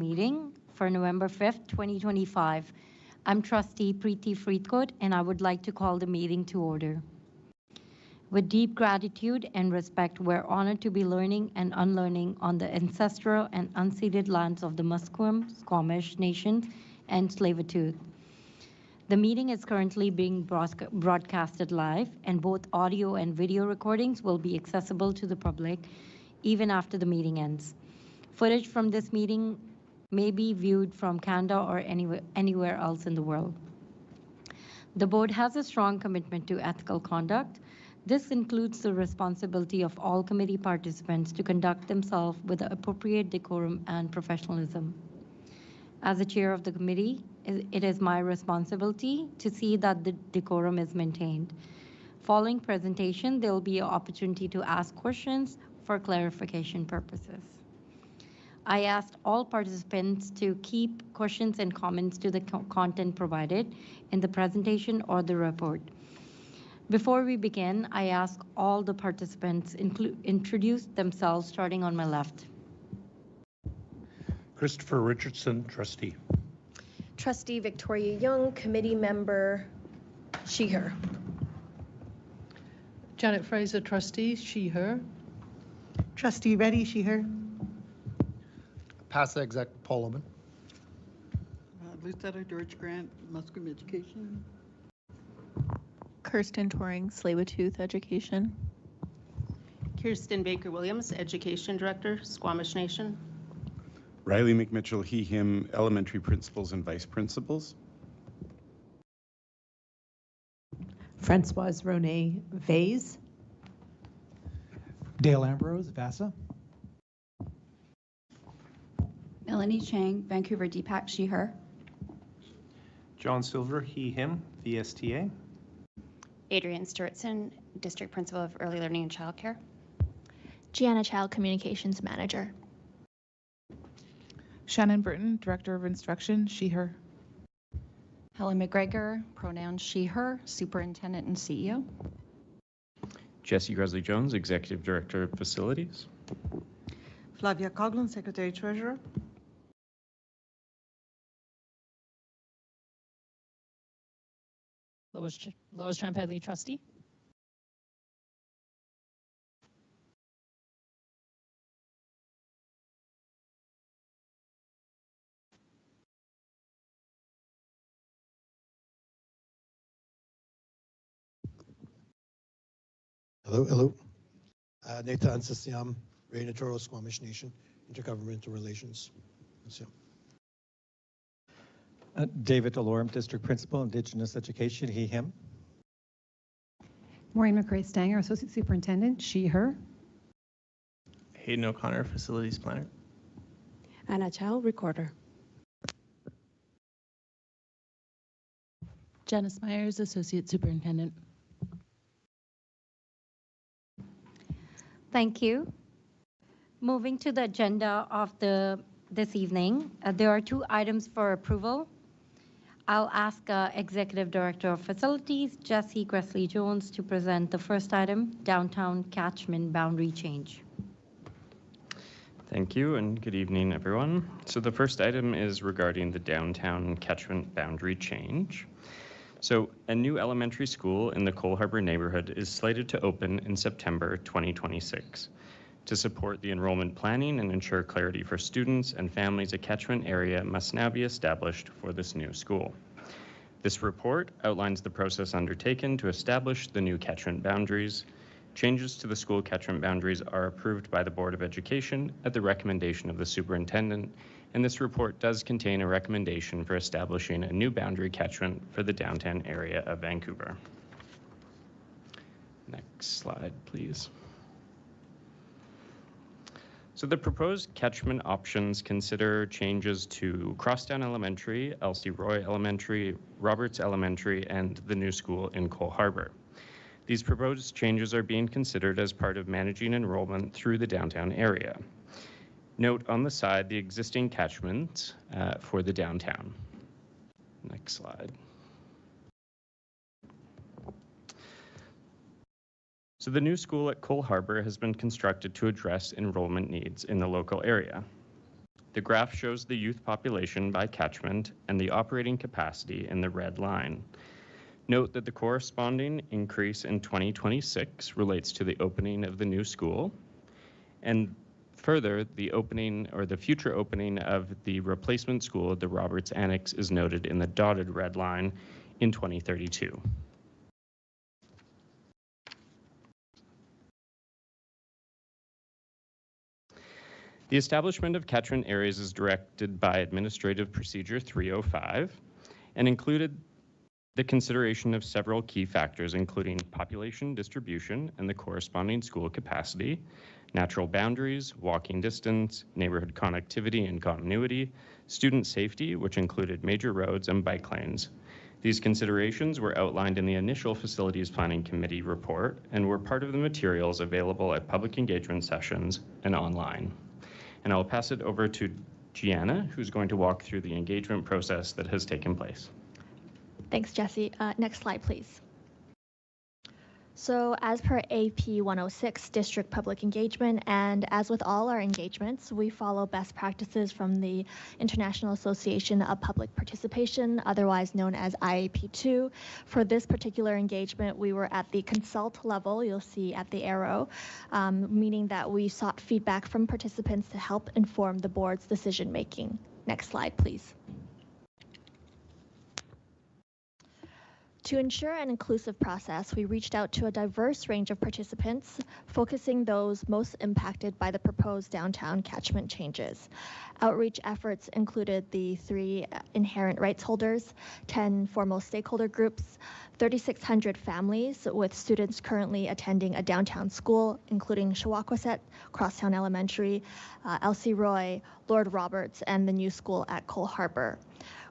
Meeting for November 5th, 2025. I'm Trustee Preeti Friedkot, and I would like to call the meeting to order. With deep gratitude and respect, we're honored to be learning and unlearning on the ancestral and unceded lands of the Musqueam, Squamish Nations, and Tsleil-Waututh. The meeting is currently being broadcasted live, and both audio and video recordings will be accessible to the public even after the meeting ends. Footage from this meeting may be viewed from Canada or anywhere else in the world. The board has a strong commitment to ethical conduct. This includes the responsibility of all committee participants to conduct themselves with the appropriate decorum and professionalism. As the chair of the committee, it is my responsibility to see that the decorum is maintained. Following presentation, there will be an opportunity to ask questions for clarification purposes. I asked all participants to keep questions and comments to the content provided in the presentation or the report. Before we begin, I ask all the participants introduce themselves, starting on my left. Christopher Richardson, trustee. Trustee Victoria Young, committee member, she, her. Janet Fraser, trustee, she, her. Trustee Reddy, she, her. Past exec, Paul Oman. Lucetta George Grant, Musqueam Education. Kirsten Toring, Tsleil-Waututh Education. Kirsten Baker-Williams, Education Director, Squamish Nation. Riley McMitchell, he, him, Elementary Principals and Vice Principals. Francoise Ronet Vase. Dale Ambrose, VASA. Melanie Chang, Vancouver DPAC, she, her. John Silver, he, him, VSTA. Adrienne Sturtson, District Principal of Early Learning and Childcare. Gianna Child, Communications Manager. Shannon Burton, Director of Instruction, she, her. Helen McGregor, pronouns she, her, Superintendent and CEO. Jesse Gresley-Jones, Executive Director of Facilities. Flavia Coughlin, Secretary Treasurer. Lois Trampedley, trustee. Hello. Nathan Sisiam, Reina Toro, Squamish Nation, Intergovernmental Relations. David Delorme, District Principal, Indigenous Education, he, him. Maureen McRae Stanger, Associate Superintendent, she, her. Hayden O'Connor, Facilities Planner. Anna Chow, Recorder. Janice Myers, Associate Superintendent. Thank you. Moving to the agenda of this evening, there are 2 items for approval. I'll ask Executive Director of Facilities, Jesse Gresley-Jones, to present the first item, Downtown Catchment Boundary Change. Thank you, and good evening, everyone. So the first item is regarding the downtown catchment boundary change. So a new elementary school in the Cole Harbour neighborhood is slated to open in September 2026. To support the enrollment planning and ensure clarity for students and families, a catchment area must now be established for this new school. This report outlines the process undertaken to establish the new catchment boundaries. Changes to the school catchment boundaries are approved by the Board of Education at the recommendation of the superintendent, and this report does contain a recommendation for establishing a new boundary catchment for the downtown area of Vancouver. Next slide, please. So the proposed catchment options consider changes to Crosstown Elementary, Elsie Roy Elementary, Roberts Elementary, and the new school in Cole Harbour. These proposed changes are being considered as part of managing enrollment through the downtown area. Note on the side the existing catchment for the downtown. Next slide. So the new school at Cole Harbour has been constructed to address enrollment needs in the local area. The graph shows the youth population by catchment and the operating capacity in the red line. Note that the corresponding increase in 2026 relates to the opening of the new school, and further, the opening or the future opening of the replacement school, the Roberts Annex, is noted in the dotted red line in 2032. The establishment of catchment areas is directed by Administrative Procedure 305 and included the consideration of several key factors, including population distribution and the corresponding school capacity, natural boundaries, walking distance, neighborhood connectivity and continuity, student safety, which included major roads and bike lanes. These considerations were outlined in the initial Facilities Planning Committee report and were part of the materials available at public engagement sessions and online. And I'll pass it over to Gianna, who's going to walk through the engagement process that has taken place. Thanks, Jesse. Next slide, please. So as per AP 106, District Public Engagement, and as with all our engagements, we follow best practices from the International Association of Public Participation, otherwise known as IAP2. For this particular engagement, we were at the consult level, you'll see at the arrow, meaning that we sought feedback from participants to help inform the board's decision making. Next slide, please. To ensure an inclusive process, we reached out to a diverse range of participants, focusing those most impacted by the proposed downtown catchment changes. Outreach efforts included the 3 inherent rights holders, 10 formal stakeholder groups, 3,600 families with students currently attending a downtown school, including Shawakwasett, Crosstown Elementary, Elsie Roy, Lord Roberts, and the new school at Cole Harbour.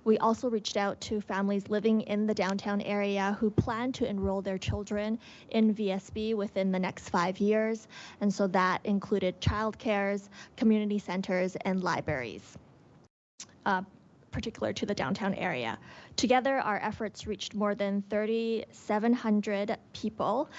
We also reached out to families living in the downtown area who plan to enroll their children in VSB within the next 5 years, and so that included childcares, community centers, and libraries, particular to the downtown area. Together, our efforts reached more than 3,700 people.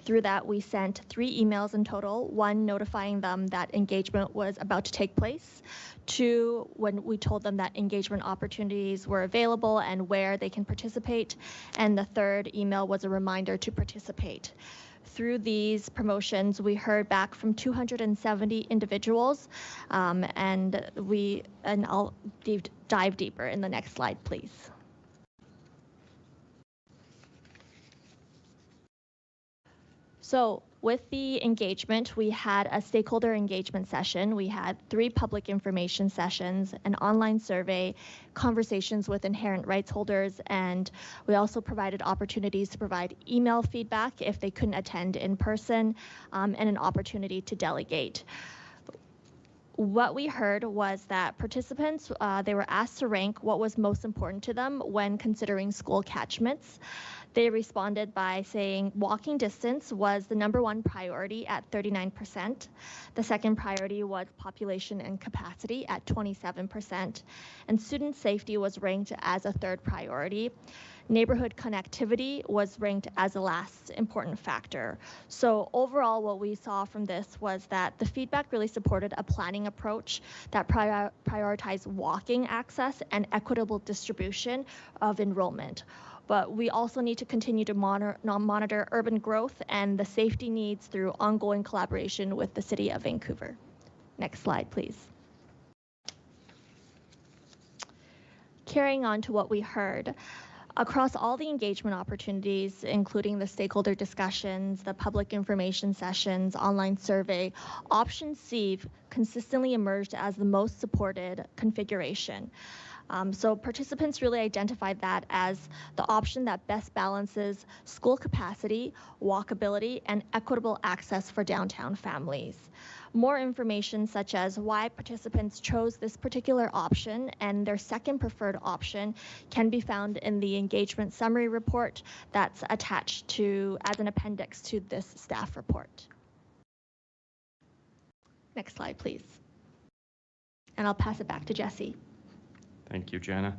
Through that, we sent 3 emails in total, 1 notifying them that engagement was about to take place, 2 when we told them that engagement opportunities were available and where they can participate, and the 3rd email was a reminder to participate. Through these promotions, we heard back from 270 individuals, and I'll dive deeper in the next slide, please. So with the engagement, we had a stakeholder engagement session. We had 3 public information sessions, an online survey, conversations with inherent rights holders, and we also provided opportunities to provide email feedback if they couldn't attend in person, and an opportunity to delegate. What we heard was that participants, they were asked to rank what was most important to them when considering school catchments. They responded by saying walking distance was the #1 priority at 39%. The second priority was population and capacity at 27%. And student safety was ranked as a 3rd priority. Neighborhood connectivity was ranked as a last important factor. So overall, what we saw from this was that the feedback really supported a planning approach that prioritized walking access and equitable distribution of enrollment. But we also need to continue to monitor urban growth and the safety needs through ongoing collaboration with the City of Vancouver. Next slide, please. Carrying on to what we heard, across all the engagement opportunities, including the stakeholder discussions, the public information sessions, online survey, option C consistently emerged as the most supported configuration. So participants really identified that as the option that best balances school capacity, walkability, and equitable access for downtown families. More information such as why participants chose this particular option and their second preferred option can be found in the engagement summary report that's attached as an appendix to this staff report. Next slide, please. And I'll pass it back to Jesse. Thank you, Jana.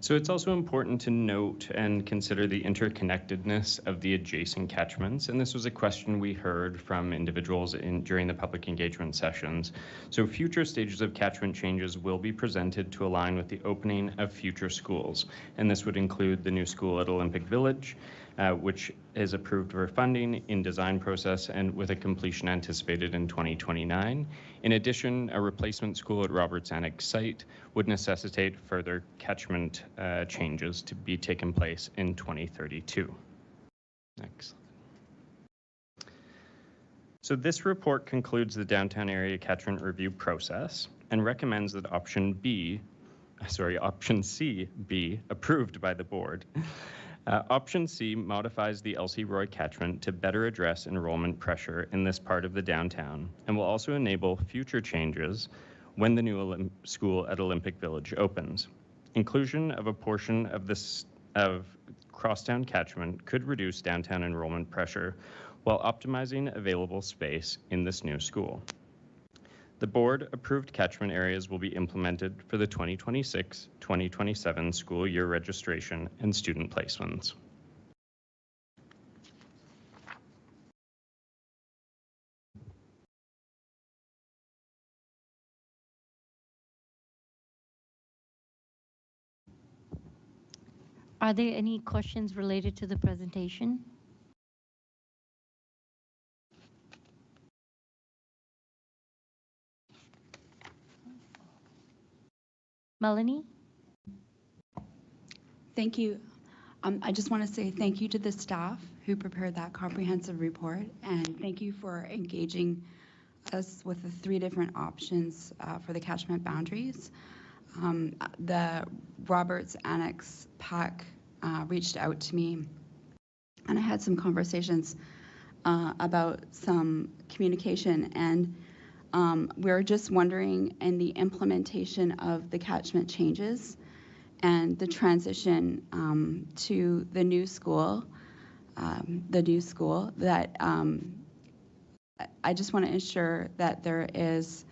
So it's also important to note and consider the interconnectedness of the adjacent catchments, and this was a question we heard from individuals during the public engagement sessions. So future stages of catchment changes will be presented to align with the opening of future schools, and this would include the new school at Olympic Village, which is approved for funding in design process and with a completion anticipated in 2029. In addition, a replacement school at Roberts Annex site would necessitate further catchment changes to be taken place in 2032. Next. So this report concludes the downtown area catchment review process and recommends that option C be approved by the board. Option C modifies the Elsie Roy catchment to better address enrollment pressure in this part of the downtown and will also enable future changes when the new school at Olympic Village opens. Inclusion of a portion of crosstown catchment could reduce downtown enrollment pressure while optimizing available space in this new school. The board-approved catchment areas will be implemented for the 2026-2027 school year registration and student placements. Are there any questions related to the presentation? Melanie? Thank you. I just want to say thank you to the staff who prepared that comprehensive report, and thank you for engaging us with the 3 different options for the catchment boundaries. The Roberts Annex PAC reached out to me, and I had some conversations about some communication, and we're just wondering in the implementation of the catchment changes and the transition to the new school, that I just want to ensure that there is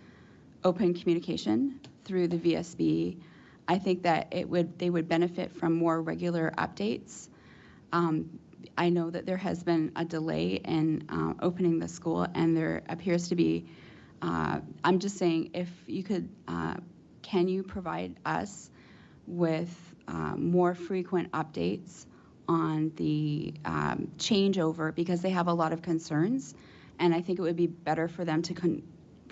open communication through the VSB. I think that they would benefit from more regular updates. I know that there has been a delay in opening the school, and there appears to be, I'm just saying, if you could, can you provide us with more frequent updates on the changeover, because they have a lot of concerns, and I think it would be better for them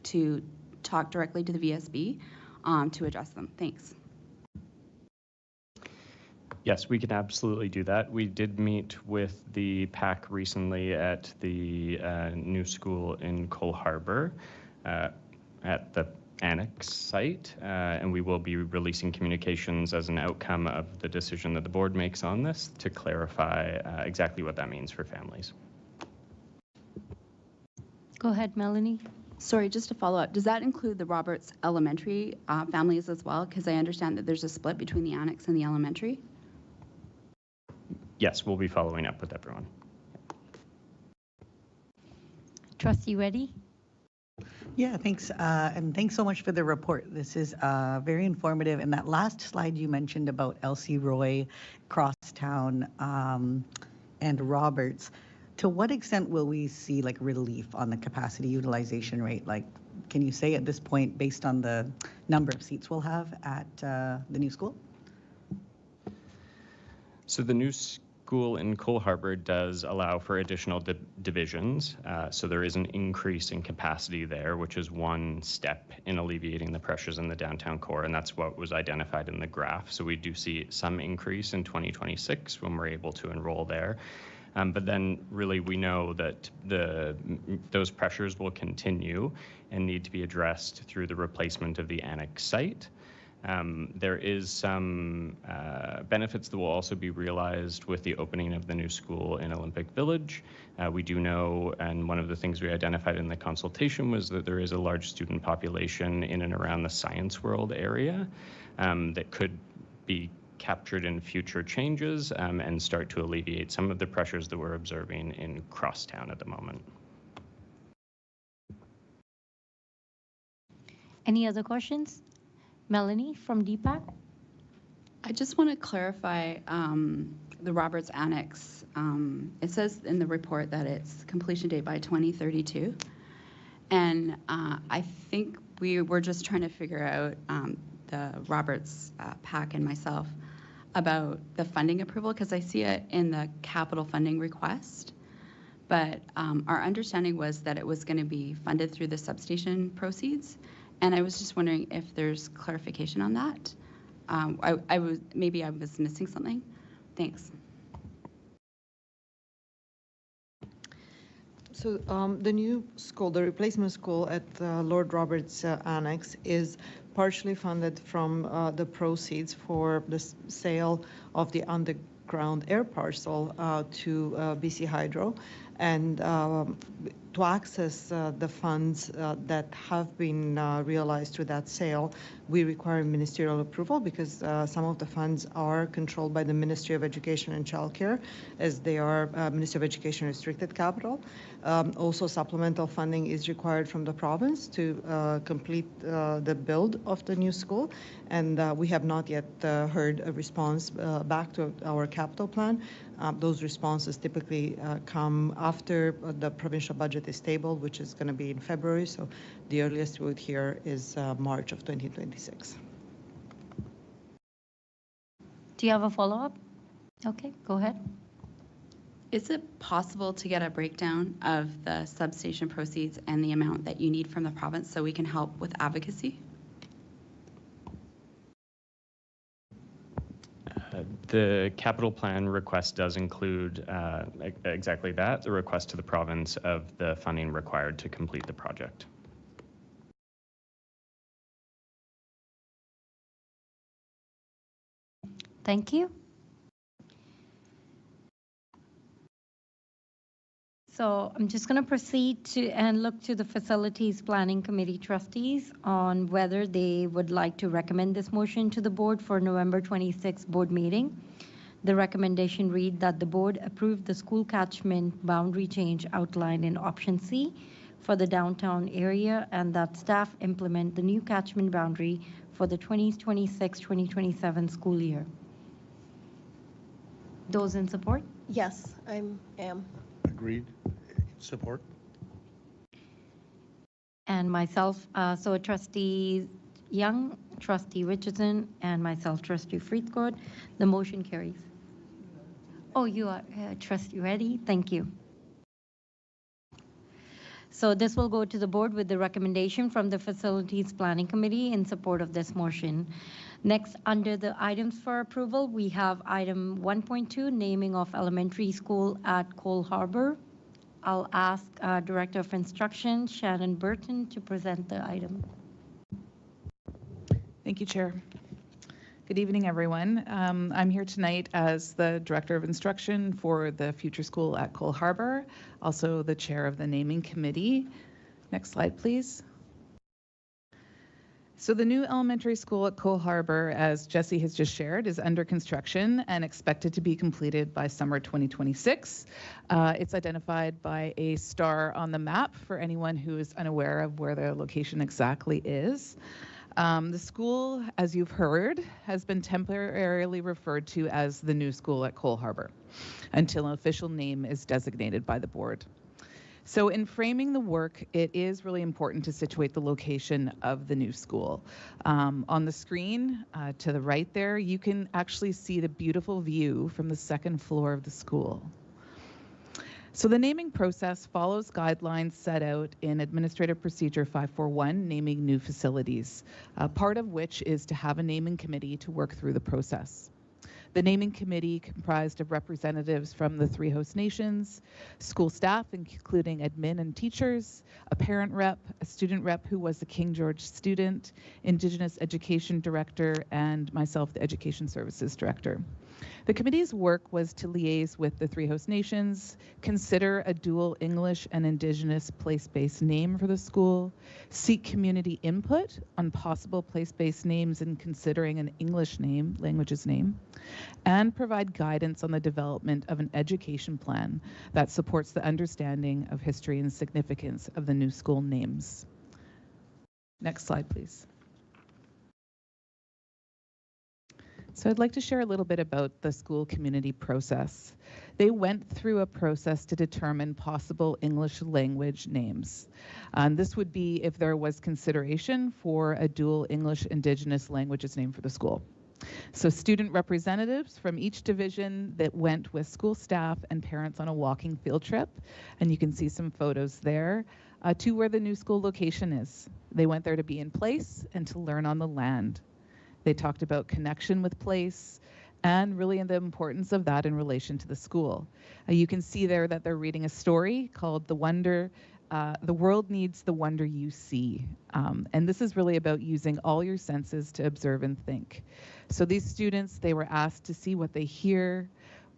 to talk directly to the VSB to address them. Thanks. Yes, we can absolutely do that. We did meet with the PAC recently at the new school in Cole Harbour at the Annex site, and we will be releasing communications as an outcome of the decision that the board makes on this to clarify exactly what that means for families. Go ahead, Melanie. Sorry, just to follow up, does that include the Roberts Elementary families as well? Because I understand that there's a split between the Annex and the elementary. Yes, we'll be following up with everyone. Trustee Reddy? Yeah, thanks. And thanks so much for the report. This is very informative. And that last slide you mentioned about Elsie Roy, Crosstown, and Roberts, to what extent will we see like relief on the capacity utilization rate? Like, can you say at this point, based on the number of seats we'll have at the new school? So the new school in Cole Harbour does allow for additional divisions. So there is an increase in capacity there, which is one step in alleviating the pressures in the downtown core, and that's what was identified in the graph. So we do see some increase in 2026 when we're able to enroll there. But then really we know that those pressures will continue and need to be addressed through the replacement of the Annex site. There is some benefits that will also be realized with the opening of the new school in Olympic Village. We do know, and one of the things we identified in the consultation was that there is a large student population in and around the Science World area that could be captured in future changes and start to alleviate some of the pressures that we're observing in Crosstown at the moment. Any other questions? Melanie from DPAC? I just want to clarify the Roberts Annex. It says in the report that it's completion date by 2032. And I think we were just trying to figure out, the Roberts PAC and myself, about the funding approval, because I see it in the capital funding request. But our understanding was that it was going to be funded through the substation proceeds. And I was just wondering if there's clarification on that. Maybe I was missing something. Thanks. So the new school, the replacement school at Lord Roberts Annex, is partially funded from the proceeds for the sale of the underground air parcel to BC Hydro. And to access the funds that have been realized through that sale, we require ministerial approval because some of the funds are controlled by the Ministry of Education and Childcare, as they are Ministry of Education restricted capital. Also, supplemental funding is required from the province to complete the build of the new school, and we have not yet heard a response back to our capital plan. Those responses typically come after the provincial budget is tabled, which is going to be in February, so the earliest we would hear is March of 2026. Do you have a follow-up? Okay, go ahead. Is it possible to get a breakdown of the substation proceeds and the amount that you need from the province so we can help with advocacy? The capital plan request does include exactly that, the request to the province of the funding required to complete the project. Thank you. So I'm just going to proceed to and look to the Facilities Planning Committee trustees on whether they would like to recommend this motion to the board for November 26th board meeting. The recommendation read that the board approve the school catchment boundary change outlined in option C for the downtown area, and that staff implement the new catchment boundary for the 2026-2027 school year. Those in support? Yes, I am. Agreed. Support. And myself, so trustee Young, trustee Richardson, and myself, trustee Friedkot. The motion carries. Oh, you are trustee ready? Thank you. So this will go to the board with the recommendation from the Facilities Planning Committee in support of this motion. Next, under the items for approval, we have item 1.2, naming of elementary school at Cole Harbour. I'll ask Director of Instruction, Shannon Burton, to present the item. Thank you, Chair. Good evening, everyone. I'm here tonight as the Director of Instruction for the future school at Cole Harbour, also the Chair of the Naming Committee. Next slide, please. So the new elementary school at Cole Harbour, as Jesse has just shared, is under construction and expected to be completed by summer 2026. It's identified by a star on the map for anyone who is unaware of where the location exactly is. The school, as you've heard, has been temporarily referred to as the new school at Cole Harbour until an official name is designated by the board. So in framing the work, it is really important to situate the location of the new school. On the screen to the right there, you can actually see the beautiful view from the second floor of the school. So the naming process follows guidelines set out in Administrative Procedure 541, naming new facilities, part of which is to have a naming committee to work through the process. The naming committee comprised of representatives from the 3 host nations, school staff, including admin and teachers, a parent rep, a student rep who was a King George student, Indigenous Education Director, and myself, the Education Services Director. The committee's work was to liaise with the 3 host nations, consider a dual English and Indigenous place-based name for the school, seek community input on possible place-based names in considering an English name, language's name, and provide guidance on the development of an education plan that supports the understanding of history and significance of the new school names. Next slide, please. So I'd like to share a little bit about the school community process. They went through a process to determine possible English language names. This would be if there was consideration for a dual English Indigenous languages name for the school. So student representatives from each division that went with school staff and parents on a walking field trip, and you can see some photos there, to where the new school location is. They went there to be in place and to learn on the land. They talked about connection with place and really the importance of that in relation to the school. You can see there that they're reading a story called The World Needs the Wonder You See. And this is really about using all your senses to observe and think. So these students, they were asked to see what they hear,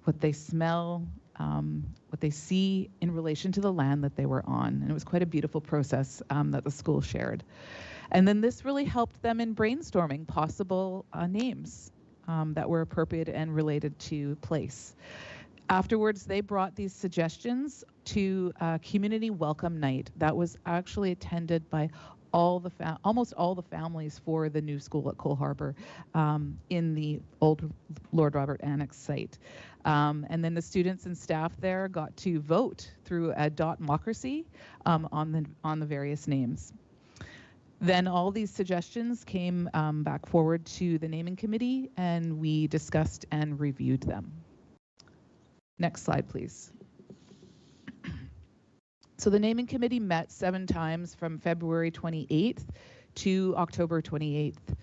what they smell, what they see in relation to the land that they were on. And it was quite a beautiful process that the school shared. And then this really helped them in brainstorming possible names that were appropriate and related to place. Afterwards, they brought these suggestions to a community welcome night that was actually attended by almost all the families for the new school at Cole Harbour in the old Lord Robert Annex site. And then the students and staff there got to vote through a dot-mocracy on the various names. Then all these suggestions came back forward to the naming committee, and we discussed and reviewed them. Next slide, please. So the naming committee met 7 times from February 28th to October 28th.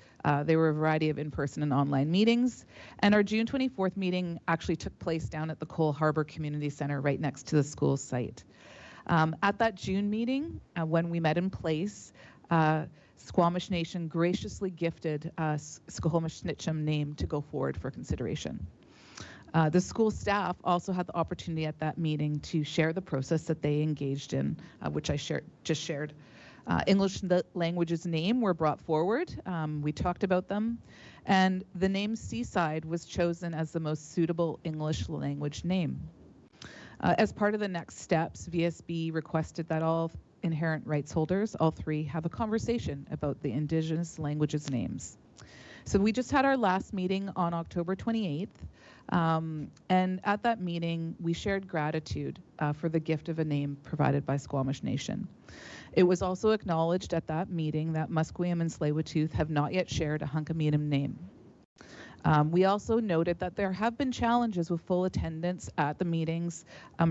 There were a variety of in-person and online meetings, and our June 24th meeting actually took place down at the Cole Harbour Community Centre right next to the school site. At that June meeting, when we met in place, Squamish Nation graciously gifted us Squamish-Snitcham name to go forward for consideration. The school staff also had the opportunity at that meeting to share the process that they engaged in, which I just shared. English languages name were brought forward. We talked about them, and the name Seaside was chosen as the most suitable English language name. As part of the next steps, VSB requested that all inherent rights holders, all 3, have a conversation about the Indigenous languages names. So we just had our last meeting on October 28th, and at that meeting, we shared gratitude for the gift of a name provided by Squamish Nation. It was also acknowledged at that meeting that Musqueam and Tsleil-Waututh have not yet shared a Hunkaminam name. We also noted that there have been challenges with full attendance at the meetings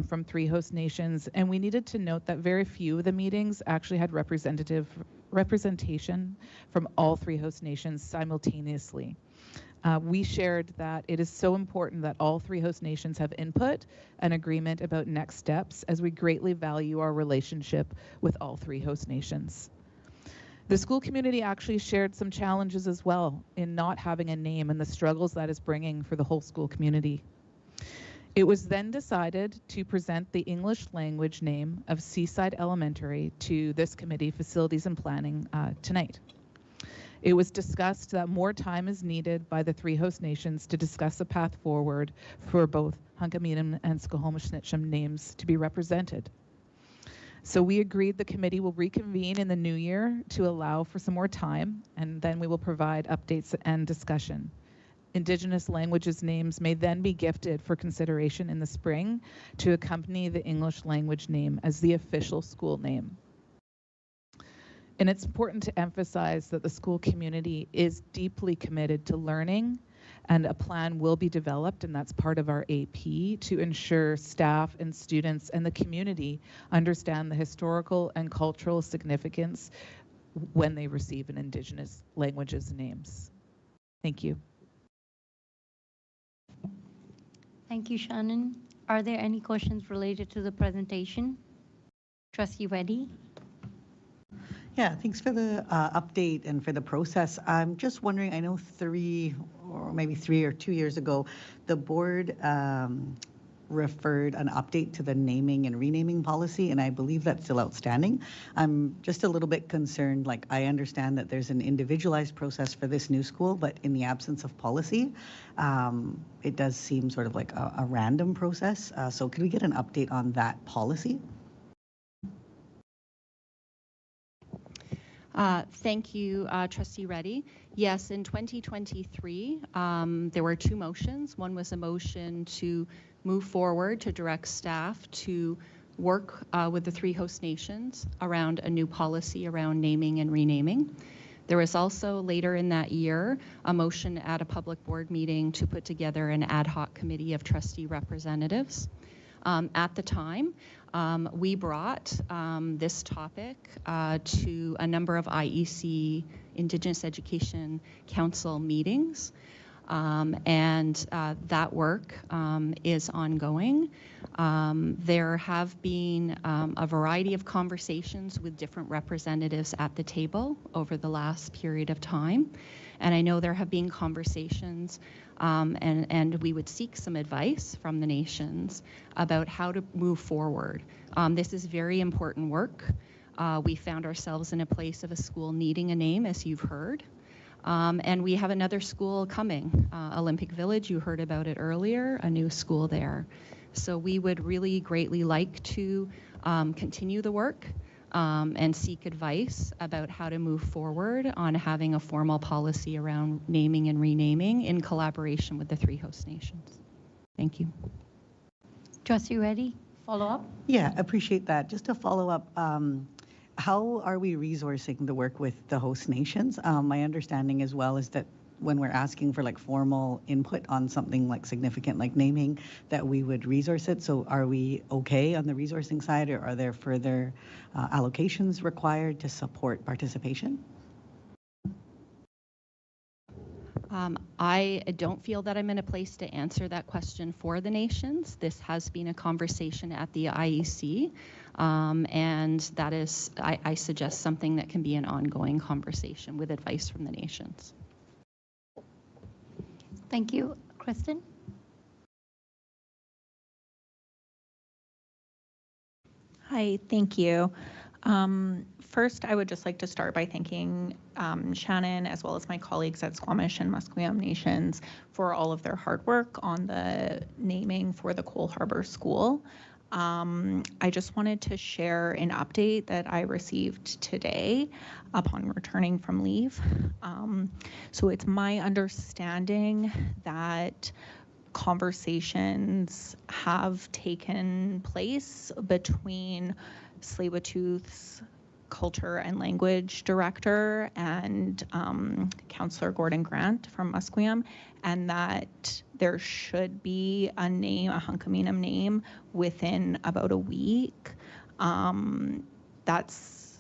from 3 host nations, and we needed to note that very few of the meetings actually had representation from all 3 host nations simultaneously. We shared that it is so important that all 3 host nations have input and agreement about next steps, as we greatly value our relationship with all 3 host nations. The school community actually shared some challenges as well in not having a name and the struggles that is bringing for the whole school community. It was then decided to present the English language name of Seaside Elementary to this committee, Facilities and Planning, tonight. It was discussed that more time is needed by the 3 host nations to discuss a path forward for both Hunkaminam and Squamish-Snitcham names to be represented. So we agreed the committee will reconvene in the new year to allow for some more time, and then we will provide updates and discussion. Indigenous languages names may then be gifted for consideration in the spring to accompany the English language name as the official school name. And it's important to emphasize that the school community is deeply committed to learning, and a plan will be developed, and that's part of our AP, to ensure staff and students and the community understand the historical and cultural significance when they receive an Indigenous languages names. Thank you. Thank you, Shannon. Are there any questions related to the presentation? Trustee Reddy? Yeah, thanks for the update and for the process. I'm just wondering, I know 3 or 2 years ago, the board referred an update to the naming and renaming policy, and I believe that's still outstanding. I'm just a little bit concerned, like I understand that there's an individualized process for this new school, but in the absence of policy, it does seem sort of like a random process. So could we get an update on that policy? Thank you, Trustee Reddy. Yes, in 2023, there were two motions. One was a motion to move forward to direct staff to work with the three host nations around a new policy around naming and renaming. There was also later in that year a motion at a public board meeting to put together an ad hoc committee of trustee representatives. At the time, we brought this topic to a number of IEC, Indigenous Education Council meetings, and that work is ongoing. There have been a variety of conversations with different representatives at the table over the last period of time. And I know there have been conversations and we would seek some advice from the nations about how to move forward. This is very important work. We found ourselves in a place of a school needing a name, as you've heard. And we have another school coming, Olympic Village, you heard about it earlier, a new school there. So we would really greatly like to continue the work and seek advice about how to move forward on having a formal policy around naming and renaming in collaboration with the three host nations. Thank you. Trustee Reddy, follow up? Yeah, appreciate that. Just to follow up, how are we resourcing the work with the host nations? My understanding as well is that when we're asking for like formal input on something like significant like naming, that we would resource it. So are we okay on the resourcing side, or are there further allocations required to support participation? I don't feel that I'm in a place to answer that question for the nations. This has been a conversation at the IEC, and that is, I suggest, something that can be an ongoing conversation with advice from the nations. Thank you. Kristen? Hi, thank you. First, I would just like to start by thanking Shannon, as well as my colleagues at Squamish and Musqueam Nations, for all of their hard work on the naming for the Cole Harbour School. I just wanted to share an update that I received today upon returning from leave. So it's my understanding that conversations have taken place between Tsleil-Waututh's Culture and Language Director and Councillor Gordon Grant from Musqueam, and that there should be a name, a Hunkaminam name, within about a week. That's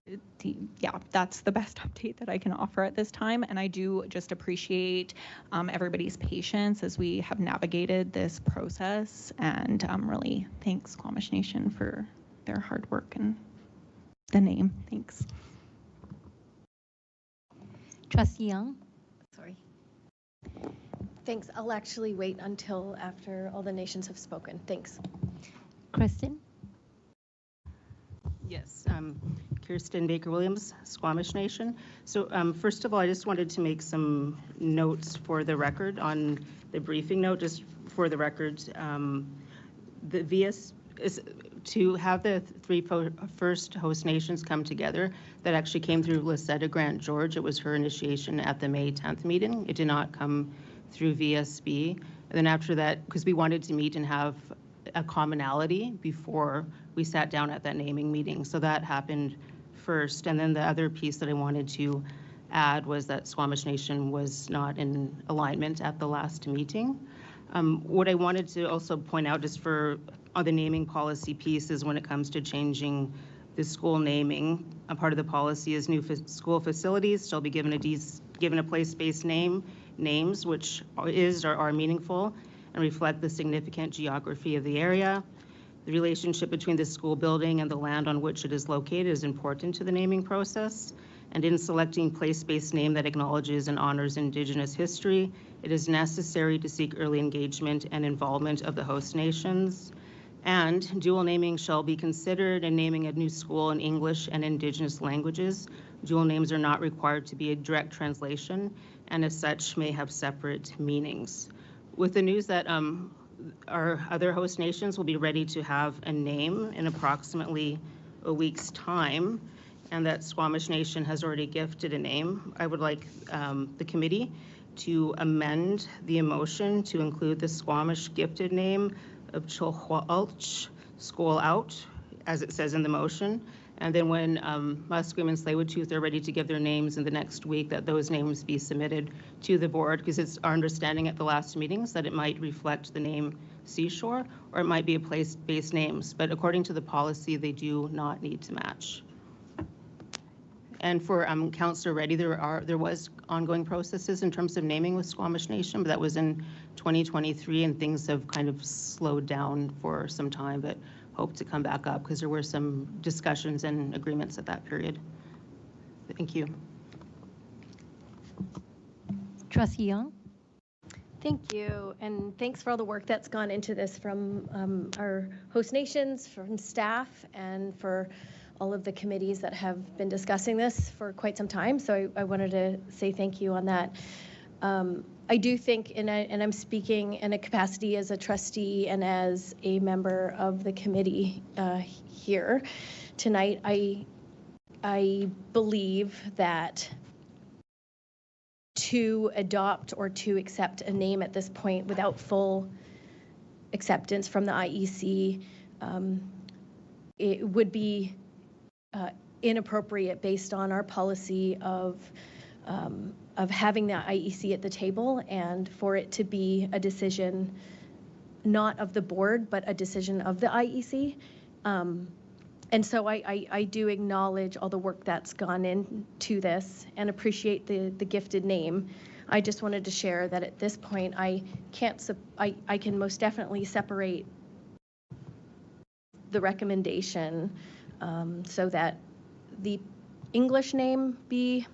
the best update that I can offer at this time, and I do just appreciate everybody's patience as we have navigated this process, and really thanks Squamish Nation for their hard work and the name. Thanks. Trustee Young? Sorry. Thanks. I'll actually wait until after all the nations have spoken. Thanks. Kristen? Yes, Kirsten Baker-Williams, Squamish Nation. So first of all, I just wanted to make some notes for the record on the briefing note, just for the record. The VS is to have the three first host nations come together. That actually came through Lisetta Grant George. It was her initiation at the May 10th meeting. It did not come through VSB. And then after that, because we wanted to meet and have a commonality before we sat down at that naming meeting. So that happened first. And then the other piece that I wanted to add was that Squamish Nation was not in alignment at the last meeting. What I wanted to also point out, just for the naming policy piece, is when it comes to changing the school naming, a part of the policy is new school facilities shall be given a place-based names, which is or are meaningful and reflect the significant geography of the area. The relationship between the school building and the land on which it is located is important to the naming process. And in selecting place-based name that acknowledges and honors Indigenous history, it is necessary to seek early engagement and involvement of the host nations. And dual naming shall be considered in naming a new school in English and Indigenous languages. Dual names are not required to be a direct translation, and as such may have separate meanings. With the news that our other host nations will be ready to have a name in approximately a week's time, and that Squamish Nation has already gifted a name. I would like the committee to amend the motion to include the Squamish gifted name of Chilhwalch School Out, as it says in the motion. And then when Musqueam and Tsleil-Waututh are ready to give their names in the next week, that those names be submitted to the board, because it's our understanding at the last meetings that it might reflect the name Seashore, or it might be a place-based names. But according to the policy, they do not need to match. And for Councillor Reddy, there was ongoing processes in terms of naming with Squamish Nation, but that was in 2023, and things have kind of slowed down for some time, but hope to come back up because there were some discussions and agreements at that period. Thank you. Trustee Young? Thank you, and thanks for all the work that's gone into this from our host nations, from staff, and for all of the committees that have been discussing this for quite some time. So I wanted to say thank you on that. I do think, and I'm speaking in a capacity as a trustee and as a member of the committee here tonight, I believe that to adopt or to accept a name at this point without full acceptance from the IEC, it would be inappropriate based on our policy of having the IEC at the table, and for it to be a decision not of the board, but a decision of the IEC. And so I do acknowledge all the work that's gone into this and appreciate the gifted name. I just wanted to share that at this point, I can most definitely separate the recommendation so that the English name be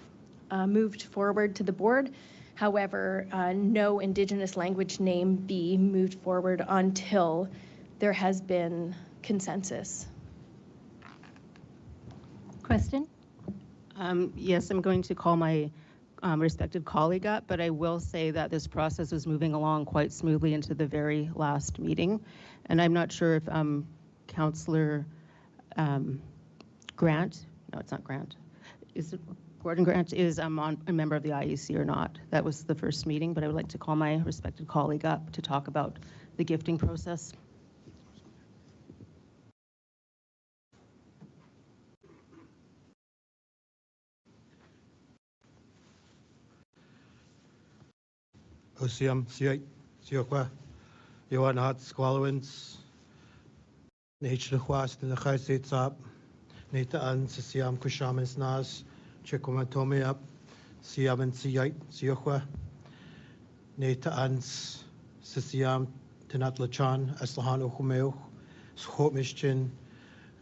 moved forward to the board. However, no Indigenous language name be moved forward until there has been consensus. Kristen? Yes, I'm going to call my respected colleague up, but I will say that this process was moving along quite smoothly into the very last meeting. And I'm not sure if Councillor Grant, no, it's not Grant, is it Gordon Grant is a member of the IEC or not. That was the first meeting, but I would like to call my respected colleague up to talk about the gifting process. Osiam, Siokwa, Yoan Hot Squalowins, Nature Huast in the Chaisate Sap, Nata An, Siam Kushamans Nas, Chikomatome up, Siam and Siite, Siokwa, Nata Ans, Siam, Tenat Lachan, Aslahano Humeo, Schomishchin,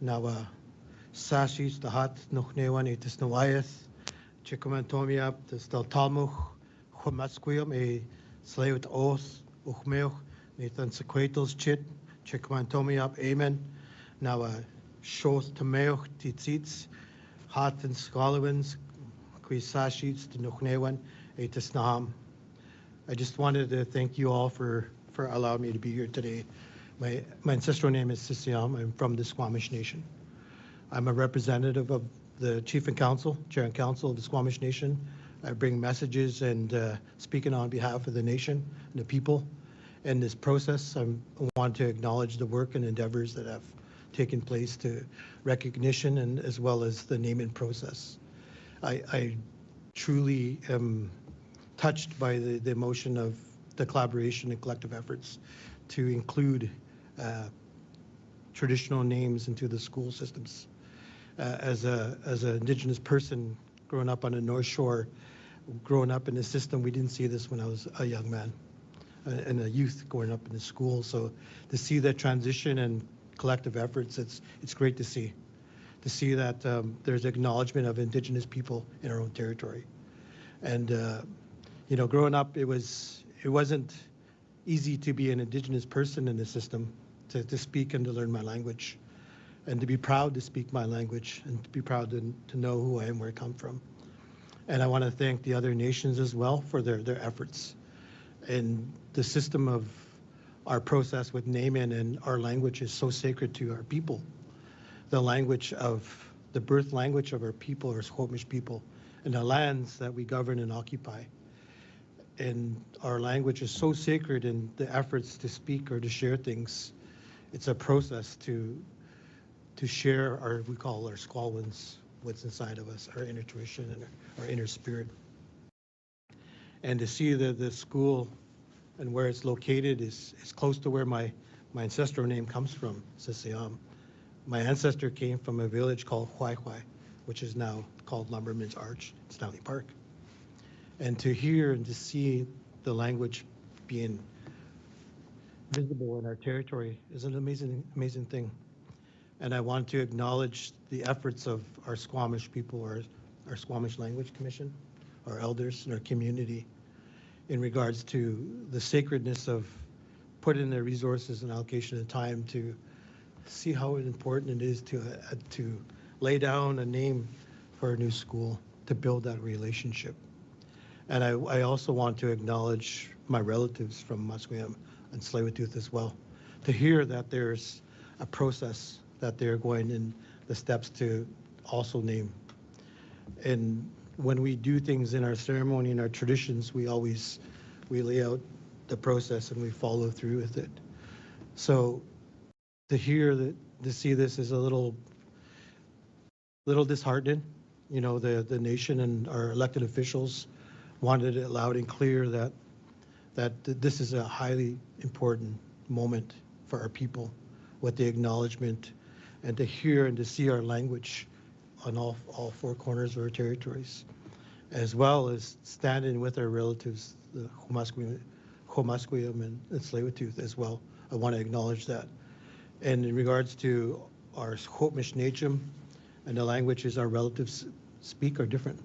Nawa Sashis, the Hat, Nuchnewan, Etis Nawayeth, Chikomatome up, the Stel Talmuch, Humasquium, a Slayut Oath, Uchmeo, Nathan Sequatals Chit, Chikomatome up, Amen, Nawa Shoth Tomeo, Titsits, Hat and Skolowins, Quisashits, the Nuchnewan, Etis Naham. I just wanted to thank you all for allowing me to be here today. My ancestral name is Sisiam. I'm from the Squamish Nation. I'm a representative of the Chief and Council, Chair and Council of the Squamish Nation. I bring messages and speaking on behalf of the nation and the people. In this process, I want to acknowledge the work and endeavors that have taken place to recognition and as well as the naming process. I truly am touched by the emotion of the collaboration and collective efforts to include traditional names into the school systems. As an Indigenous person growing up on the North Shore, growing up in the system, we didn't see this when I was a young man and a youth growing up in the school. So to see that transition and collective efforts, it's great to see. To see that there's acknowledgement of Indigenous people in our own territory. And you know, growing up, it wasn't easy to be an Indigenous person in the system, to speak and to learn my language, and to be proud to speak my language, and to be proud to know who I am, where I come from. And I want to thank the other nations as well for their efforts. And the system of our process with naming and our language is so sacred to our people. The language of the birth language of our people, our Squamish people, and the lands that we govern and occupy. And our language is so sacred in the efforts to speak or to share things. It's a process to share our, we call our Squalwins, what's inside of us, our inner tradition and our inner spirit. And to see the school and where it's located is close to where my ancestral name comes from, Sisiam. My ancestor came from a village called Huai Huai, which is now called Lumberman's Arch, Stanley Park. And to hear and to see the language being visible in our territory is an amazing, amazing thing. And I want to acknowledge the efforts of our Squamish people, our Squamish Language Commission, our elders in our community, in regards to the sacredness of putting their resources and allocation of time to see how important it is to lay down a name for a new school, to build that relationship. And I also want to acknowledge my relatives from Musqueam and Tsleil-Waututh as well, to hear that there's a process that they're going in the steps to also name. And when we do things in our ceremony and our traditions, we lay out the process and we follow through with it. So to hear that, to see this is a little disheartening. You know, the nation and our elected officials wanted it loud and clear that this is a highly important moment for our people, with the acknowledgement, and to hear and to see our language on all four corners of our territories, as well as standing with our relatives, the Homasquiam and Tsleil-Waututh as well. I want to acknowledge that. And in regards to our Squamish Nation and the languages our relatives speak are different,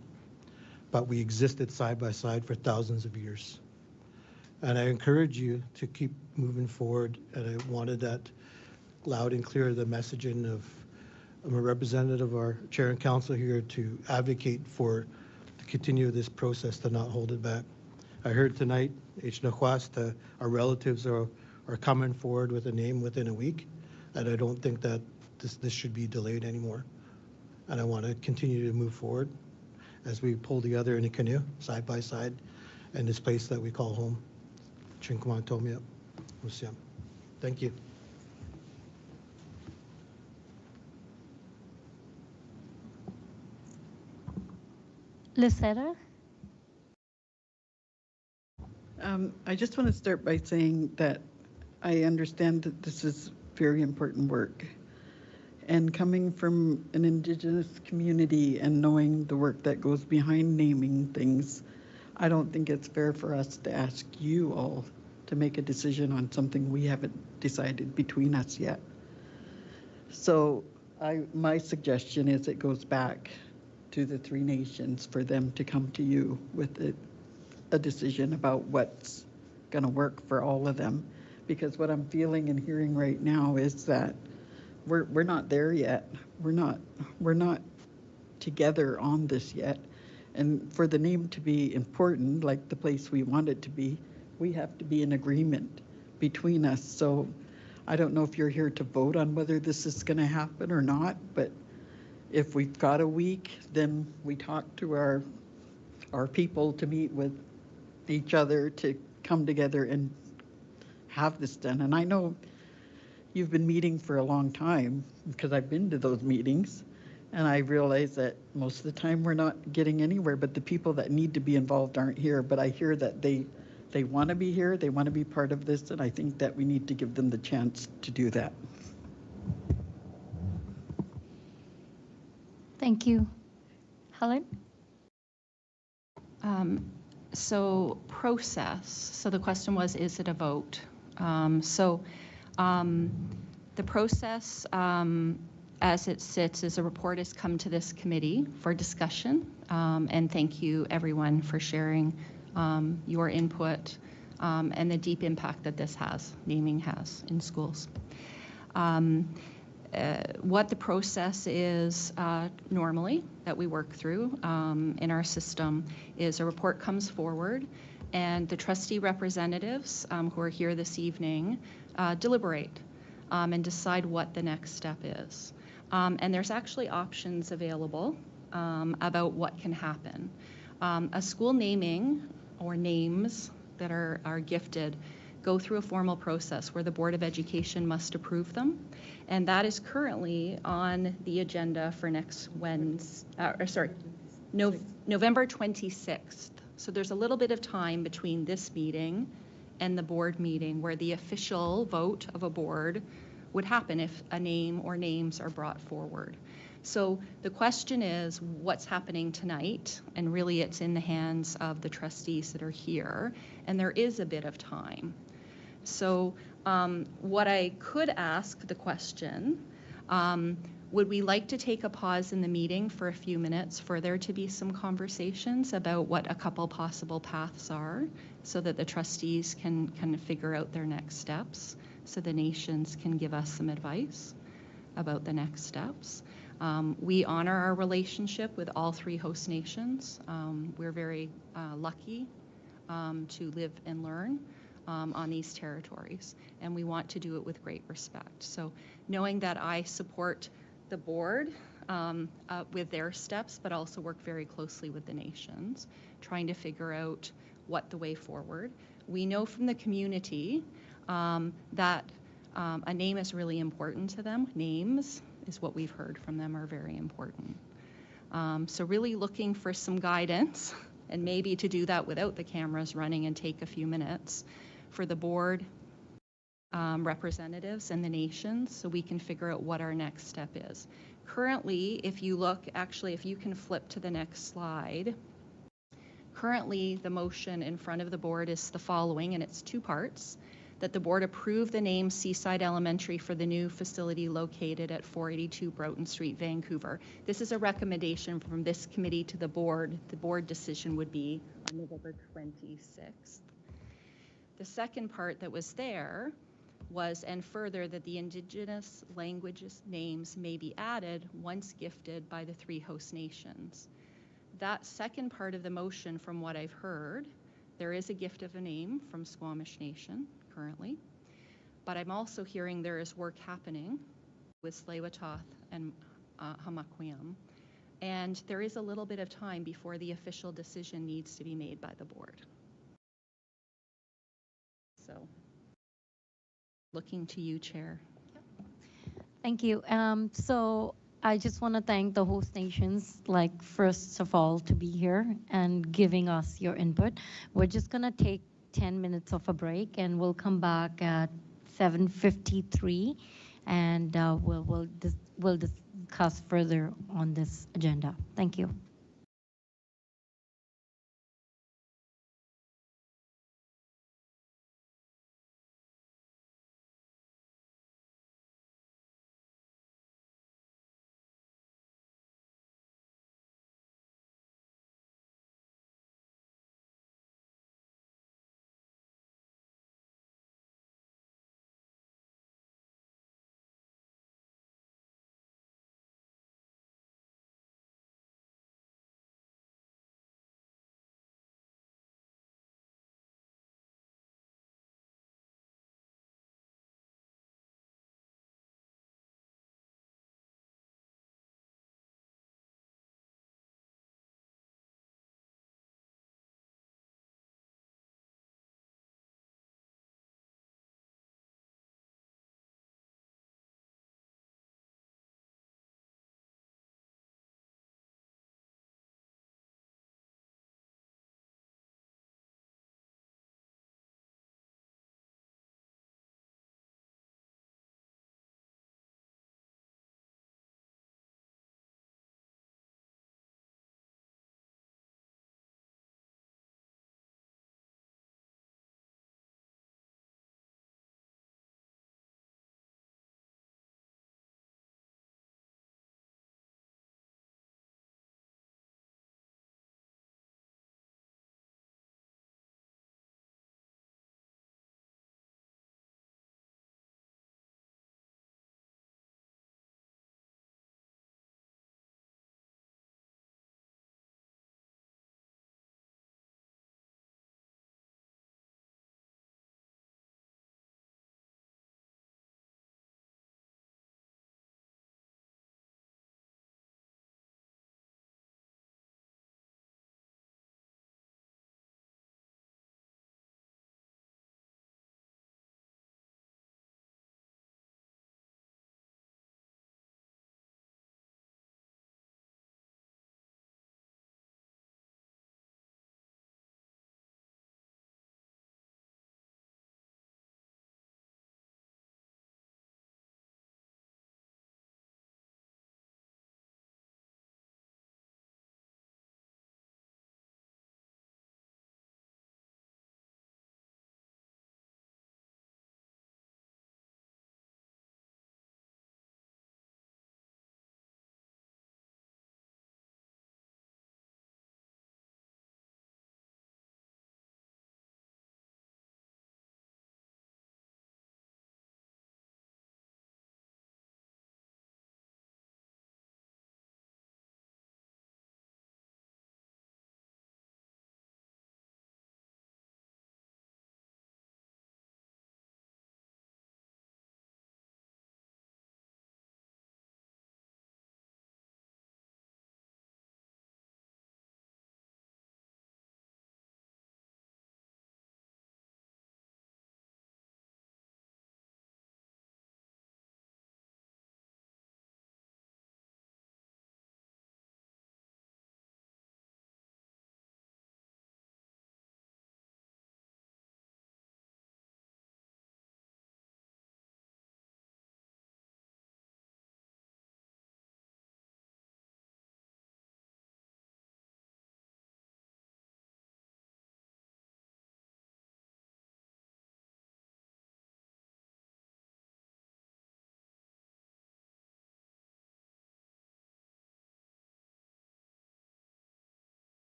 but we existed side by side for thousands of years. And I encourage you to keep moving forward, and I wanted that loud and clear, the messaging of, I'm a representative of our chair and council here to advocate for to continue this process, to not hold it back. I heard tonight, our relatives are coming forward with a name within a week, and I don't think that this should be delayed anymore. And I want to continue to move forward as we pull together in a canoe, side by side, in this place that we call home. Chinkamantomia. Thank you. Lucetta? I just want to start by saying that I understand that this is very important work. And coming from an Indigenous community and knowing the work that goes behind naming things, I don't think it's fair for us to ask you all to make a decision on something we haven't decided between us yet. So my suggestion is it goes back to the Three Nations for them to come to you with a decision about what's going to work for all of them. Because what I'm feeling and hearing right now is that we're not there yet. We're not together on this yet. And for the name to be important, like the place we want it to be, we have to be in agreement between us. So I don't know if you're here to vote on whether this is going to happen or not, but if we've got a week, then we talk to our people to meet with each other to come together and have this done. And I know you've been meeting for a long time because I've been to those meetings, and I realize that most of the time we're not getting anywhere, but the people that need to be involved aren't here. But I hear that they want to be here, they want to be part of this, and I think that we need to give them the chance to do that. Thank you. Helen? So process, so the question was, is it a vote? The process as it sits is a report has come to this committee for discussion, and thank you everyone for sharing your input and the deep impact that this naming has in schools. What the process is normally that we work through in our system is a report comes forward, and the trustee representatives who are here this evening deliberate and decide what the next step is. And there's actually options available about what can happen. A school naming or names that are gifted go through a formal process where the Board of Education must approve them. And that is currently on the agenda for next November 26th. So there's a little bit of time between this meeting and the board meeting where the official vote of a board would happen if a name or names are brought forward. So the question is what's happening tonight, and really it's in the hands of the trustees that are here, and there is a bit of time. So what I could ask the question, would we like to take a pause in the meeting for a few minutes for there to be some conversations about what a couple possible paths are so that the trustees can kind of figure out their next steps, so the nations can give us some advice about the next steps. We honor our relationship with all three host nations. We're very lucky to live and learn on these territories, and we want to do it with great respect. So knowing that I support the board with their steps, but also work very closely with the nations, trying to figure out what the way forward. We know from the community that a name is really important to them. Names is what we've heard from them are very important. So really looking for some guidance, and maybe to do that without the cameras running and take a few minutes for the board representatives and the nations so we can figure out what our next step is. Currently, if you look, actually, if you can flip to the next slide, currently the motion in front of the board is the following, and it's two parts. That the board approve the name Seaside Elementary for the new facility located at 482 Broughton Street, Vancouver. This is a recommendation from this committee to the board. The board decision would be on November 26th. The second part that was there was, and further, that the Indigenous languages names may be added once gifted by the three host nations. That second part of the motion, from what I've heard, there is a gift of a name from Squamish Nation currently, but I'm also hearing there is work happening with Tsleil-Waututh and Hamakwiyam, and there is a little bit of time before the official decision needs to be made by the board. So, looking to you, Chair. Thank you. So I just want to thank the host nations, like first of all, to be here and giving us your input. We're just going to take 10 minutes of a break, and we'll come back at 7:53, and we'll discuss further on this agenda. Thank you.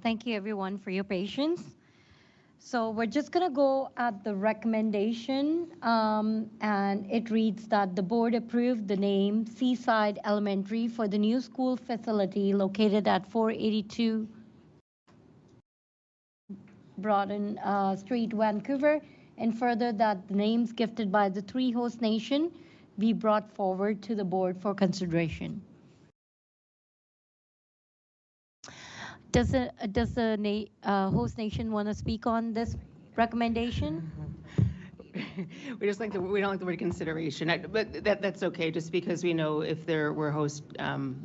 Thank you, everyone, for your patience. So we're just going to go at the recommendation, and it reads that the board approved the name Seaside Elementary for the new school facility located at 482 Broaden Street, Vancouver, and further that the names gifted by the three host nation be brought forward to the board for consideration. Does the host nation want to speak on this recommendation? We don't like the word consideration, but that's okay, just because we know if there were host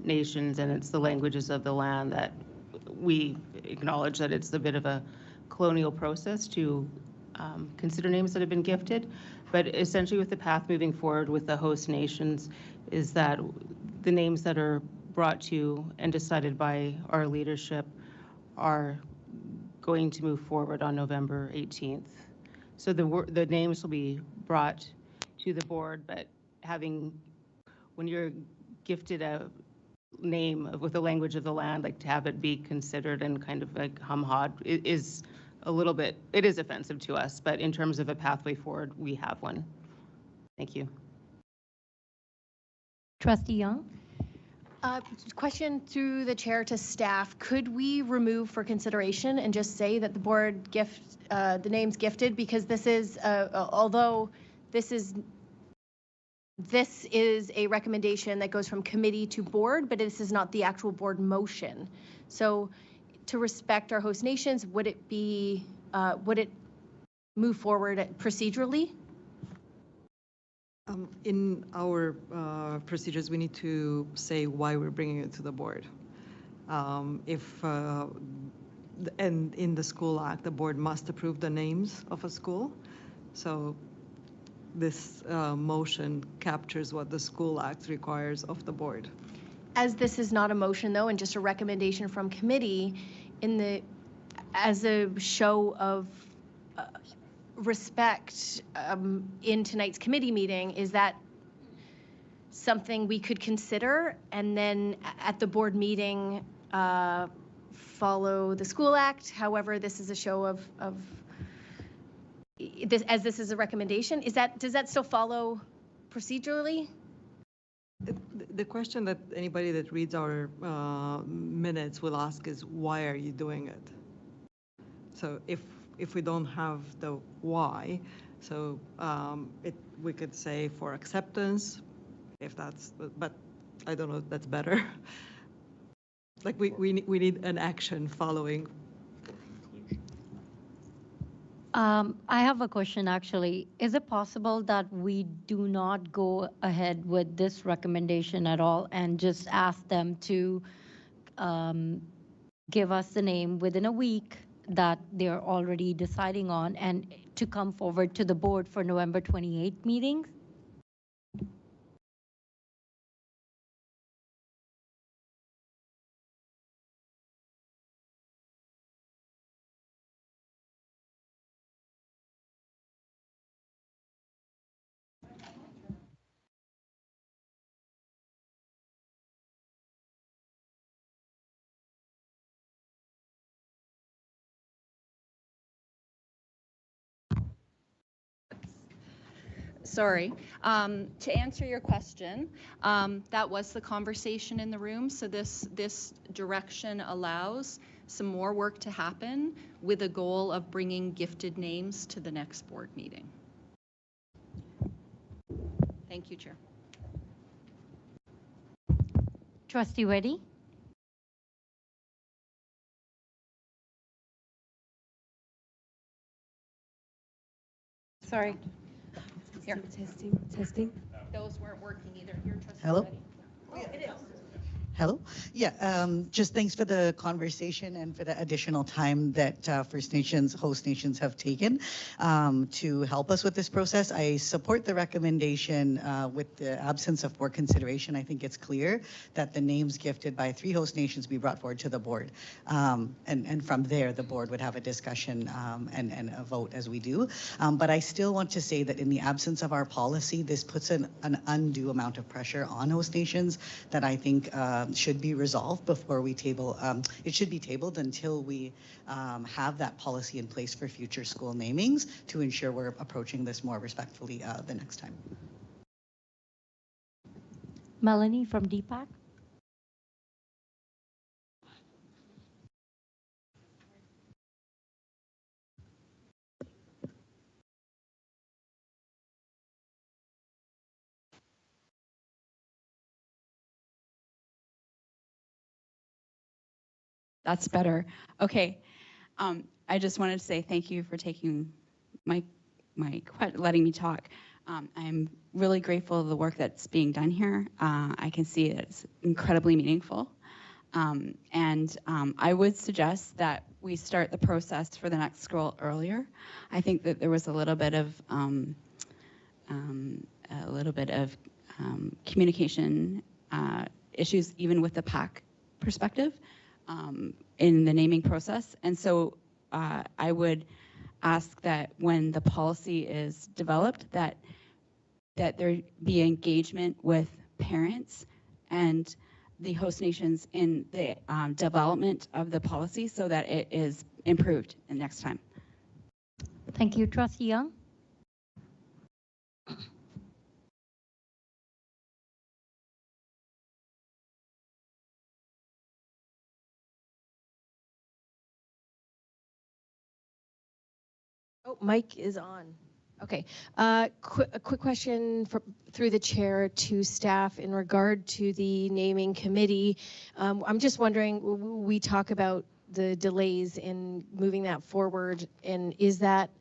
nations and it's the languages of the land, that we acknowledge that it's a bit of a colonial process to consider names that have been gifted. But essentially with the path moving forward with the host nations is that the names that are brought to and decided by our leadership are going to move forward on November 18th. So the names will be brought to the board, but when you're gifted a name with the language of the land, like to have it be considered and kind of like humhad is a little bit, it is offensive to us, but in terms of a pathway forward, we have one. Thank you. Trustee Young? Question through the chair to staff. Could we remove for consideration and just say that the board the names gifted, because this is, although this is a recommendation that goes from committee to board, but this is not the actual board motion. So to respect our host nations, would it move forward procedurally? In our procedures, we need to say why we're bringing it to the board. And in the School Act, the board must approve the names of a school. So this motion captures what the School Act requires of the board. As this is not a motion, though, and just a recommendation from committee, as a show of respect in tonight's committee meeting, is that something we could consider and then at the board meeting follow the School Act? However, this is a show of this, as this is a recommendation. Does that still follow procedurally? The question that anybody that reads our minutes will ask is, why are you doing it? So if we don't have the why, so we could say for acceptance, if that's, but I don't know if that's better. Like we need an action following. I have a question, actually. Is it possible that we do not go ahead with this recommendation at all and just ask them to give us the name within a week that they're already deciding on and to come forward to the board for November 28th meetings? Sorry. To answer your question, that was the conversation in the room. So this direction allows some more work to happen with a goal of bringing gifted names to the next board meeting. Thank you, Chair. Trustee Reddy? Sorry. Here. Testing. Those weren't working either. Here, Trustee Hello? Reddy. Oh, it is. Hello. Yeah, just thanks for the conversation and for the additional time that First Nations, host nations have taken to help us with this process. I support the recommendation with the absence of board consideration. I think it's clear that the names gifted by 3 host nations be brought forward to the board. And from there, the board would have a discussion and a vote as we do. But I still want to say that in the absence of our policy, this puts an undue amount of pressure on host nations that I think should be resolved before we table. It should be tabled until we have that policy in place for future school namings to ensure we're approaching this more respectfully the next time. Melanie from DPAC. That's better. Okay. I just wanted to say thank you for taking letting me talk. I'm really grateful of the work that's being done here. I can see that it's incredibly meaningful. I would suggest that we start the process for the next scroll earlier. I think that there was a little bit of communication issues even with the PAC perspective in the naming process. And so I would ask that when the policy is developed, that there be engagement with parents and the host nations in the development of the policy so that it is improved the next time. Thank you. Trustee Young. Oh, mic is on. Okay. A quick question through the chair to staff in regard to the naming committee. I'm just wondering, we talk about the delays in moving that forward, and is that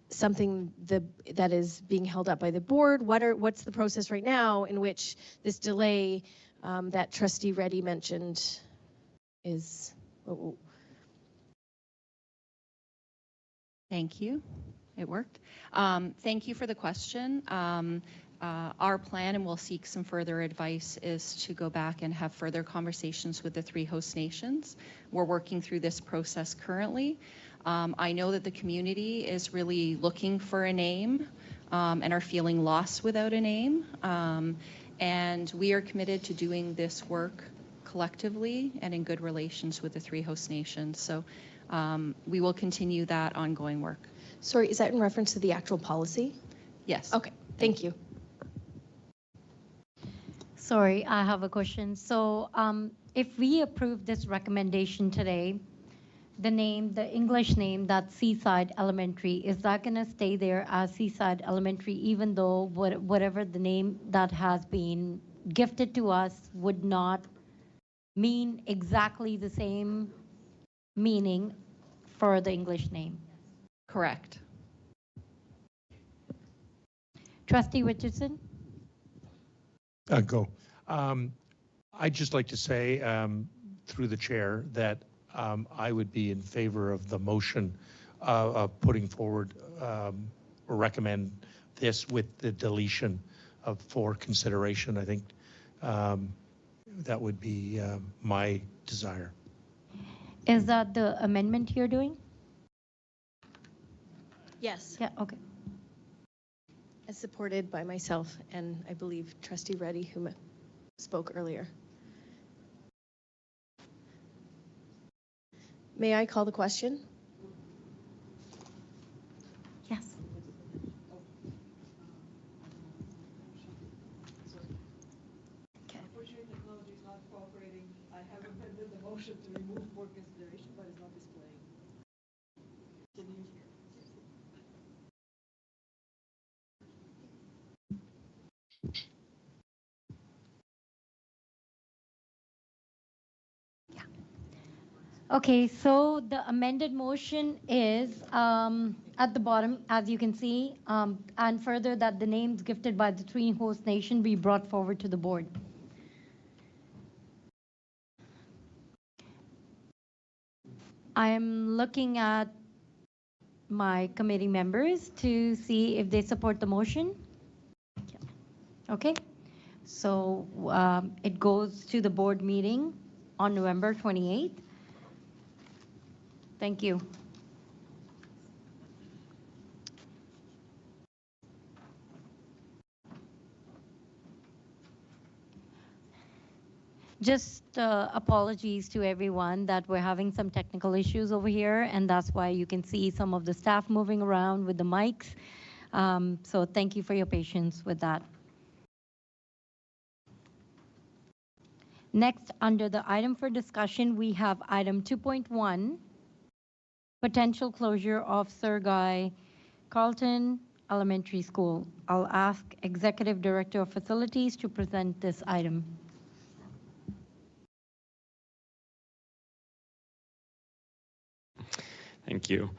something that is being held up by the board? What's the process right now in which this delay that Trustee Reddy mentioned is? Thank you. It worked. Thank you for the question. Our plan, and we'll seek some further advice, is to go back and have further conversations with the 3 host nations. We're working through this process currently. I know that the community is really looking for a name and are feeling lost without a name. And we are committed to doing this work collectively and in good relations with the 3 host nations. So we will continue that ongoing work. Sorry, is that in reference to the actual policy? Yes. Okay, thank you. Sorry, I have a question. So if we approve this recommendation today, the English name, that's Seaside Elementary, is that going to stay there as Seaside Elementary, even though whatever the name that has been gifted to us would not mean exactly the same meaning for the English name? Correct. Trustee Richardson? Go. I'd just like to say, through the chair, that I would be in favor of the motion of putting forward or recommend this with the deletion for consideration. I think that would be my desire. Is that the amendment you're doing? Yes. Yeah, okay. As supported by myself and I believe Trustee Reddy, who spoke earlier. May I call the question? Yes. Unfortunately, technology is not cooperating. I have amended the motion to remove for consideration, but it's not displaying. Can you hear? Okay, so the amended motion is at the bottom, as you can see, and further that the names gifted by the 3 host nation be brought forward to the board. I am looking at my committee members to see if they support the motion. Okay, so it goes to the board meeting on November 28th. Thank you. Just apologies to everyone that we're having some technical issues over here, and that's why you can see some of the staff moving around with the mics. So thank you for your patience with that. Next, under the item for discussion, we have item 2.1, potential closure of Sir Guy Carleton Elementary School. I'll ask Executive Director of Facilities to present this item. Thank you.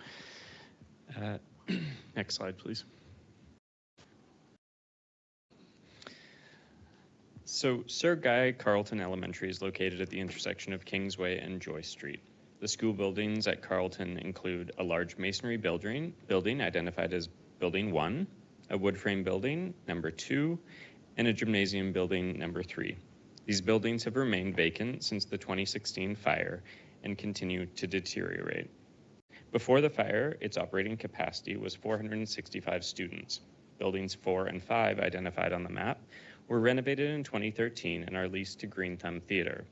Next slide, please. So Sir Guy Carleton Elementary is located at the intersection of Kingsway and Joyce Street. The school buildings at Carleton include a large masonry building identified as Building 1, a wood frame building, number 2, and a gymnasium building, number 3. These buildings have remained vacant since the 2016 fire and continue to deteriorate. Before the fire, its operating capacity was 465 students. Buildings 4 and 5, identified on the map, were renovated in 2013 and are leased to Green Thumb Theatre.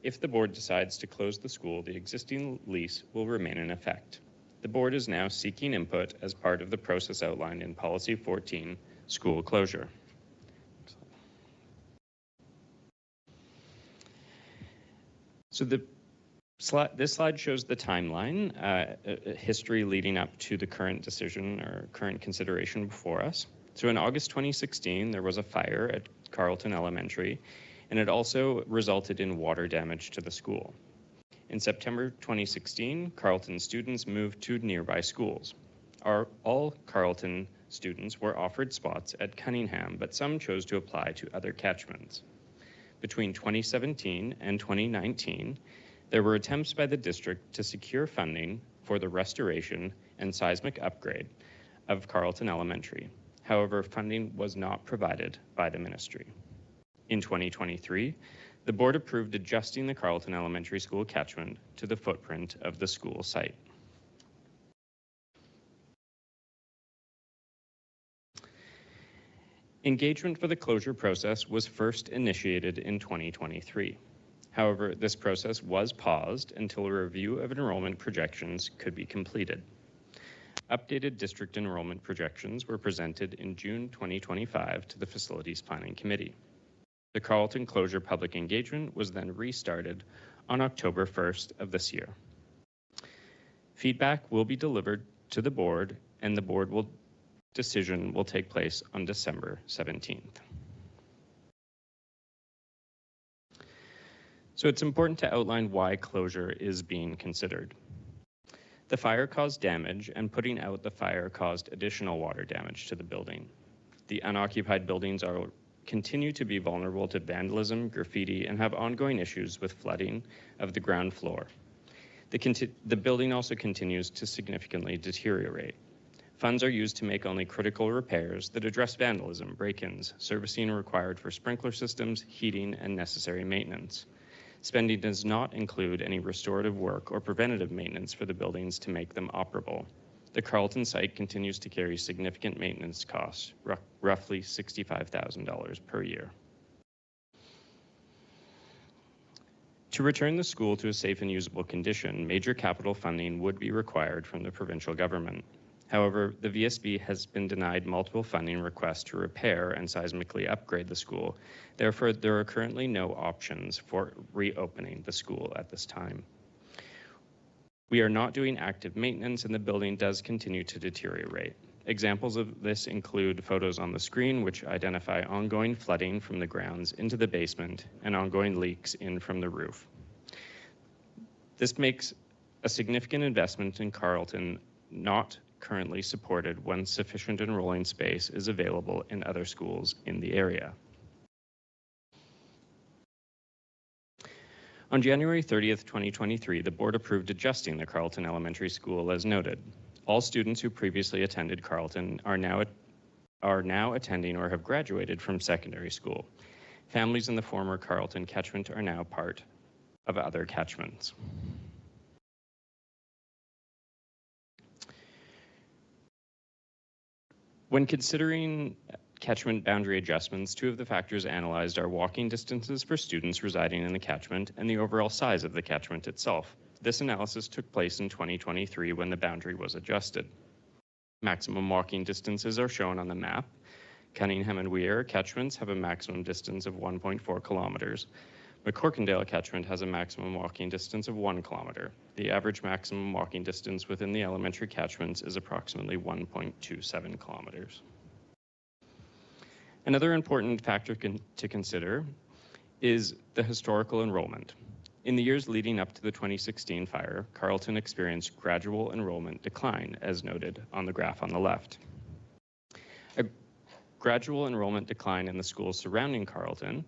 If the board decides to close the school, the existing lease will remain in effect. The board is now seeking input as part of the process outlined in Policy 14, School Closure. So this slide shows the timeline, history leading up to the current decision or current consideration before us. So in August 2016, there was a fire at Carleton Elementary, and it also resulted in water damage to the school. In September 2016, Carleton students moved to nearby schools. All Carleton students were offered spots at Cunningham, but some chose to apply to other catchments. Between 2017 and 2019, there were attempts by the district to secure funding for the restoration and seismic upgrade of Carleton Elementary. However, funding was not provided by the ministry. In 2023, the board approved adjusting the Carleton Elementary School catchment to the footprint of the school site. Engagement for the closure process was first initiated in 2023. However, this process was paused until a review of enrollment projections could be completed. Updated district enrollment projections were presented in June 2025 to the Facilities Planning Committee. The Carleton closure public engagement was then restarted on October 1st of this year. Feedback will be delivered to the board, and the board decision will take place on December 17th. So it's important to outline why closure is being considered. The fire caused damage, and putting out the fire caused additional water damage to the building. The unoccupied buildings continue to be vulnerable to vandalism, graffiti, and have ongoing issues with flooding of the ground floor. The building also continues to significantly deteriorate. Funds are used to make only critical repairs that address vandalism, break-ins, servicing required for sprinkler systems, heating, and necessary maintenance. Spending does not include any restorative work or preventative maintenance for the buildings to make them operable. The Carleton site continues to carry significant maintenance costs, roughly $65,000 per year. To return the school to a safe and usable condition, major capital funding would be required from the provincial government. However, the VSB has been denied multiple funding requests to repair and seismically upgrade the school. Therefore, there are currently no options for reopening the school at this time. We are not doing active maintenance, and the building does continue to deteriorate. Examples of this include photos on the screen, which identify ongoing flooding from the grounds into the basement and ongoing leaks in from the roof. This makes a significant investment in Carleton not currently supported when sufficient enrolling space is available in other schools in the area. On January 30th, 2023, the board approved adjusting the Carleton Elementary School as noted. All students who previously attended Carleton are now attending or have graduated from secondary school. Families in the former Carleton catchment are now part of other catchments. When considering catchment boundary adjustments, two of the factors analyzed are walking distances for students residing in the catchment and the overall size of the catchment itself. This analysis took place in 2023 when the boundary was adjusted. Maximum walking distances are shown on the map. Cunningham and Weir catchments have a maximum distance of 1.4 kilometers. McCorkindale catchment has a maximum walking distance of 1 kilometer. The average maximum walking distance within the elementary catchments is approximately 1.27 kilometers. Another important factor to consider is the historical enrollment. In the years leading up to the 2016 fire, Carleton experienced gradual enrollment decline, as noted on the graph on the left. A gradual enrollment decline in the schools surrounding Carleton,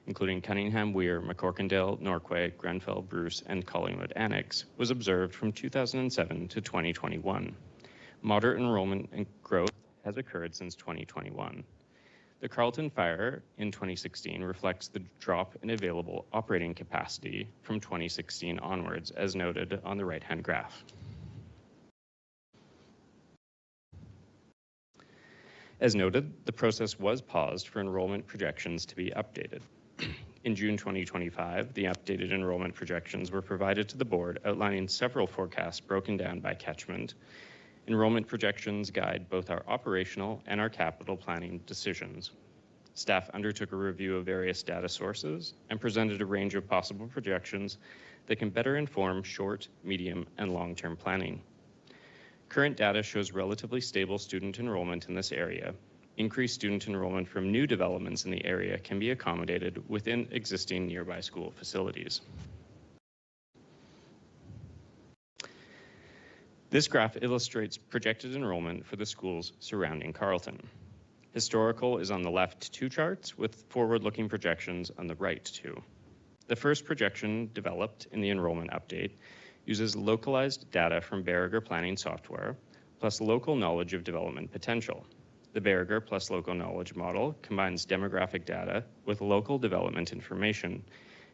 including Cunningham, Weir, McCorkindale, Norquay, Grenfell, Bruce, and Collingwood Annex, was observed from 2007 to 2021. Moderate enrollment and growth has occurred since 2021. The Carleton fire in 2016 reflects the drop in available operating capacity from 2016 onwards, as noted on the right-hand graph. As noted, the process was paused for enrollment projections to be updated. In June 2025, the updated enrollment projections were provided to the board, outlining several forecasts broken down by catchment. Enrollment projections guide both our operational and our capital planning decisions. Staff undertook a review of various data sources and presented a range of possible projections that can better inform short, medium, and long-term planning. Current data shows relatively stable student enrollment in this area. Increased student enrollment from new developments in the area can be accommodated within existing nearby school facilities. This graph illustrates projected enrollment for the schools surrounding Carleton. Historical is on the left two charts, with forward-looking projections on the right two. The first projection developed in the enrollment update uses localized data from Berriger planning software, plus local knowledge of development potential. The Berriger plus local knowledge model combines demographic data with local development information,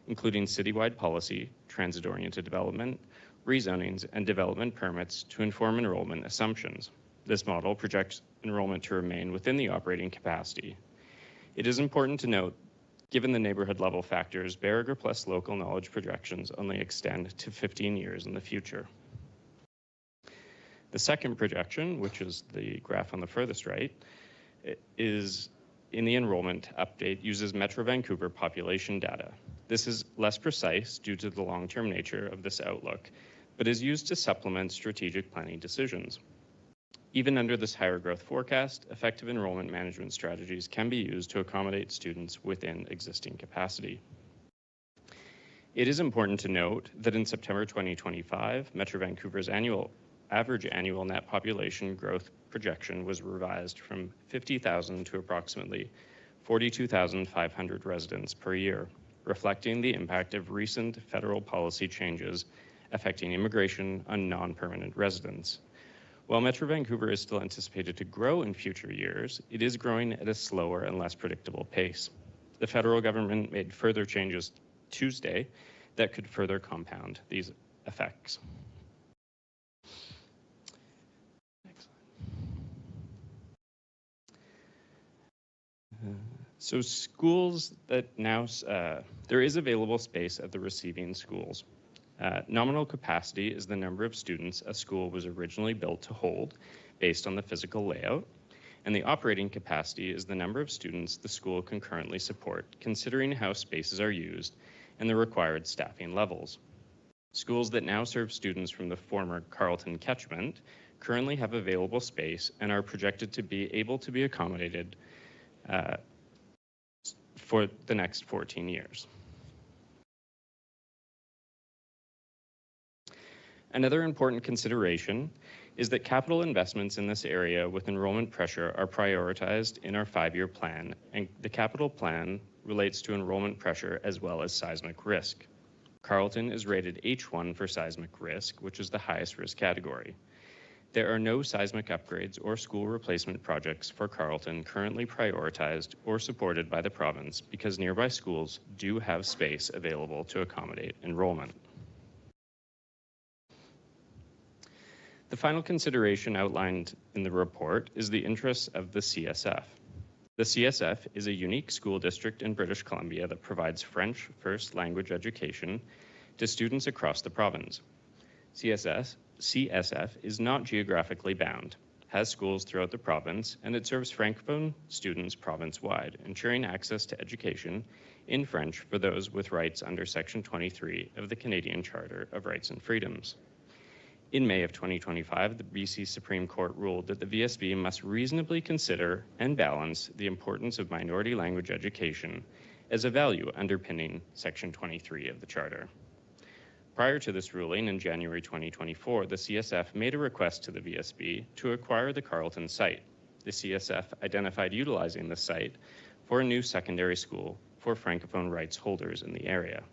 including citywide policy, transit-oriented development, rezonings, and development permits to inform enrollment assumptions. This model projects enrollment to remain within the operating capacity. It is important to note, given the neighborhood level factors, Berriger plus local knowledge projections only extend to 15 years in the future. The second projection, which is the graph on the furthest right, is in the enrollment update, uses Metro Vancouver population data. This is less precise due to the long-term nature of this outlook, but is used to supplement strategic planning decisions. Even under this higher growth forecast, effective enrollment management strategies can be used to accommodate students within existing capacity. It is important to note that in September 2025, Metro Vancouver's average annual net population growth projection was revised from 50,000 to approximately 42,500 residents per year, reflecting the impact of recent federal policy changes affecting immigration on non-permanent residents. While Metro Vancouver is still anticipated to grow in future years, it is growing at a slower and less predictable pace. The federal government made further changes Tuesday that could further compound these effects. So schools that now, there is available space at the receiving schools. Nominal capacity is the number of students a school was originally built to hold based on the physical layout, and the operating capacity is the number of students the school can currently support, considering how spaces are used and the required staffing levels. Schools that now serve students from the former Carleton catchment currently have available space and are projected to be able to be accommodated for the next 14 years. Another important consideration is that capital investments in this area with enrollment pressure are prioritized in our 5-year plan, and the capital plan relates to enrollment pressure as well as seismic risk. Carleton is rated H1 for seismic risk, which is the highest risk category. There are no seismic upgrades or school replacement projects for Carleton currently prioritized or supported by the province because nearby schools do have space available to accommodate enrollment. The final consideration outlined in the report is the interests of the CSF. The The CSF is a unique school district in British Columbia that provides French first language education to students across the province. CSF is not geographically bound, has schools throughout the province, and it serves Francophone students province-wide, ensuring access to education in French for those with rights under Section 23 of the Canadian Charter of Rights and Freedoms. In May of 2025, the BC Supreme Court ruled that the VSB must reasonably consider and balance the importance of minority language education as a value underpinning Section 23 of the Charter. Prior to this ruling in January 2024, the CSF made a request to the VSB to acquire the Carleton site. The CSF identified utilizing the site for a new secondary school for Francophone rights holders in the area.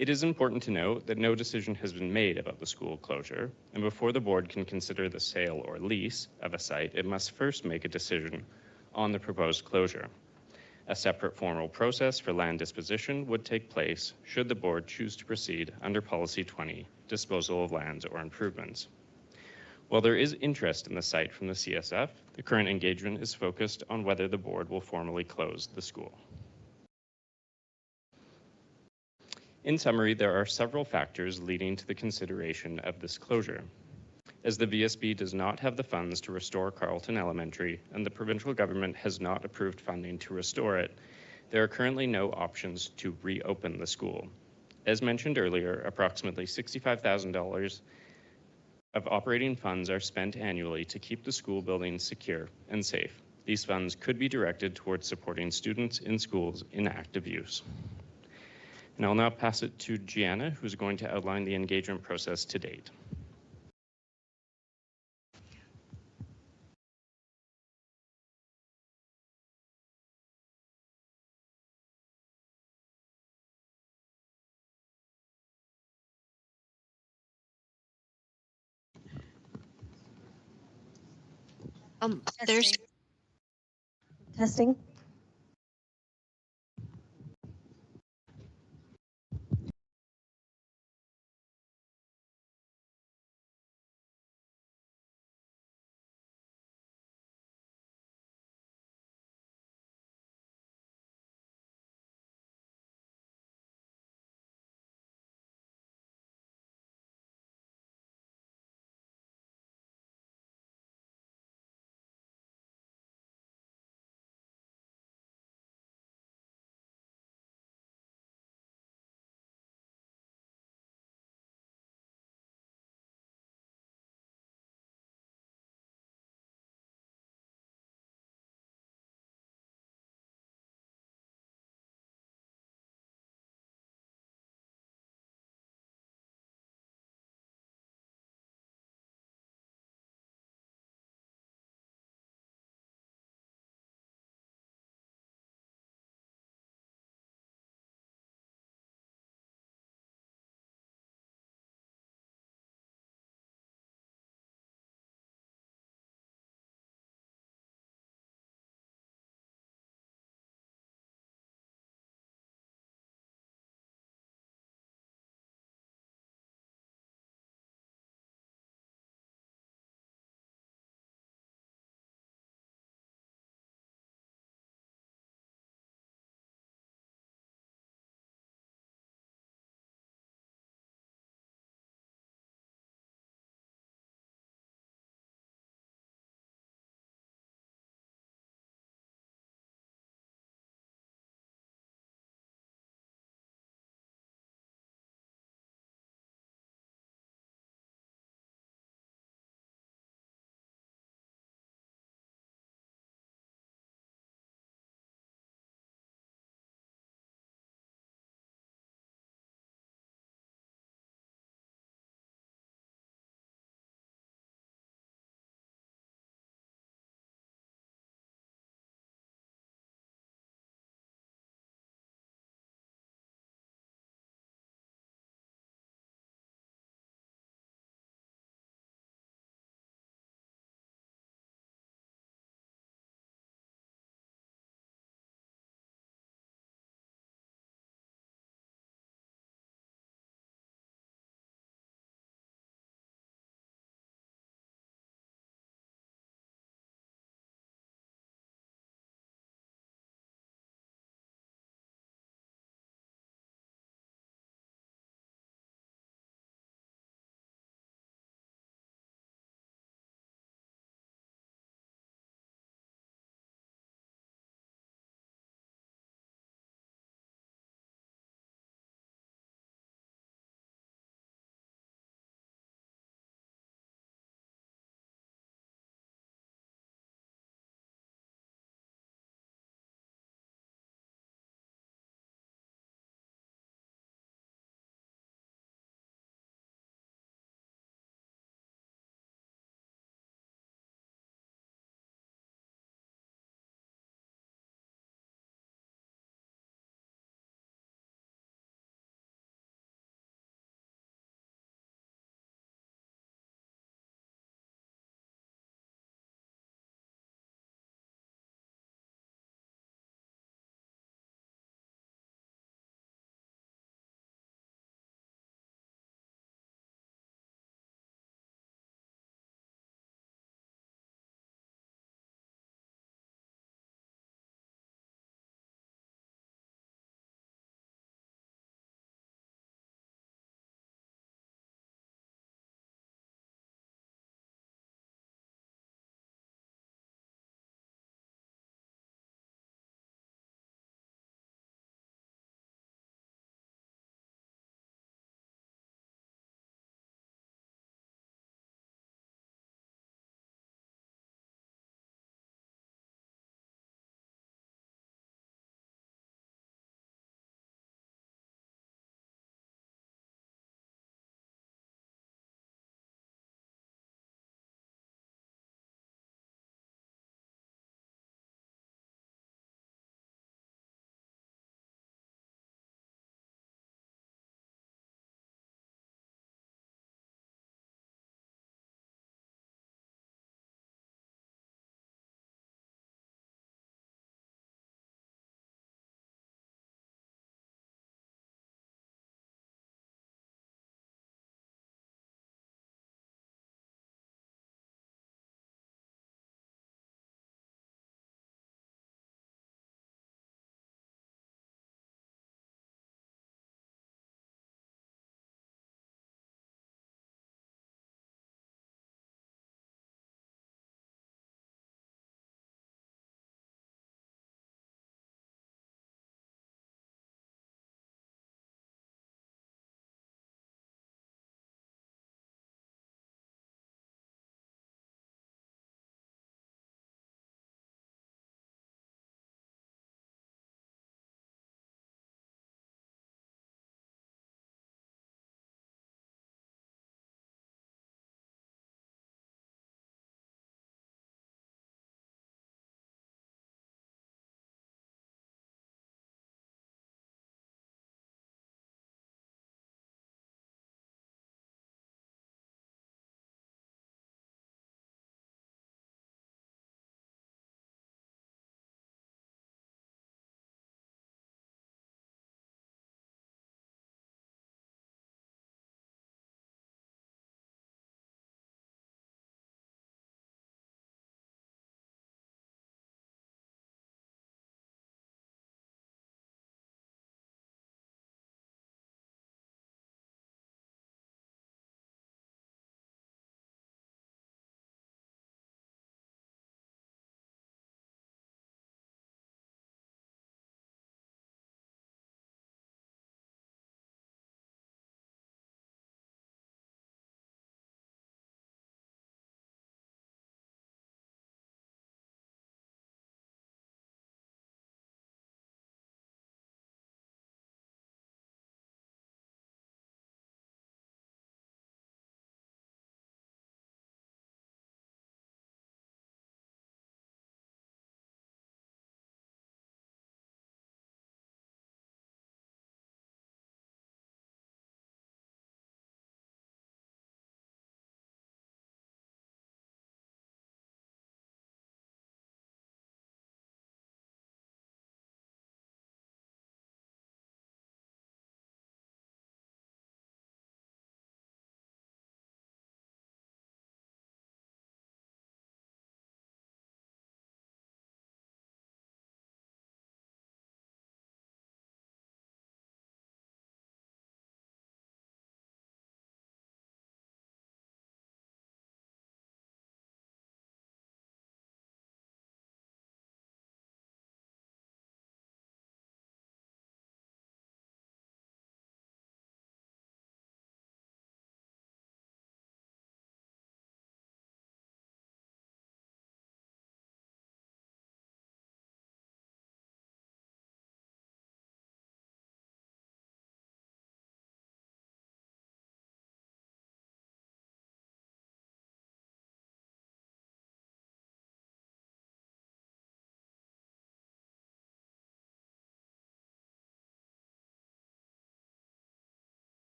It is important to note that no decision has been made about the school closure, and before the board can consider the sale or lease of a site, it must first make a decision on the proposed closure. A separate formal process for land disposition would take place should the board choose to proceed under Policy 20, disposal of lands or improvements. While there is interest in the site from the CSF, the current engagement is focused on whether the board will formally close the school. In summary, there are several factors leading to the consideration of this closure. As the VSB does not have the funds to restore Carleton Elementary and the provincial government has not approved funding to restore it, there are currently no options to reopen the school. As mentioned earlier, approximately $65,000 of operating funds are spent annually to keep the school building secure and safe. These funds could be directed towards supporting students in schools in active use. And I'll now pass it to Gianna, who's going to outline the engagement process to date. There's testing.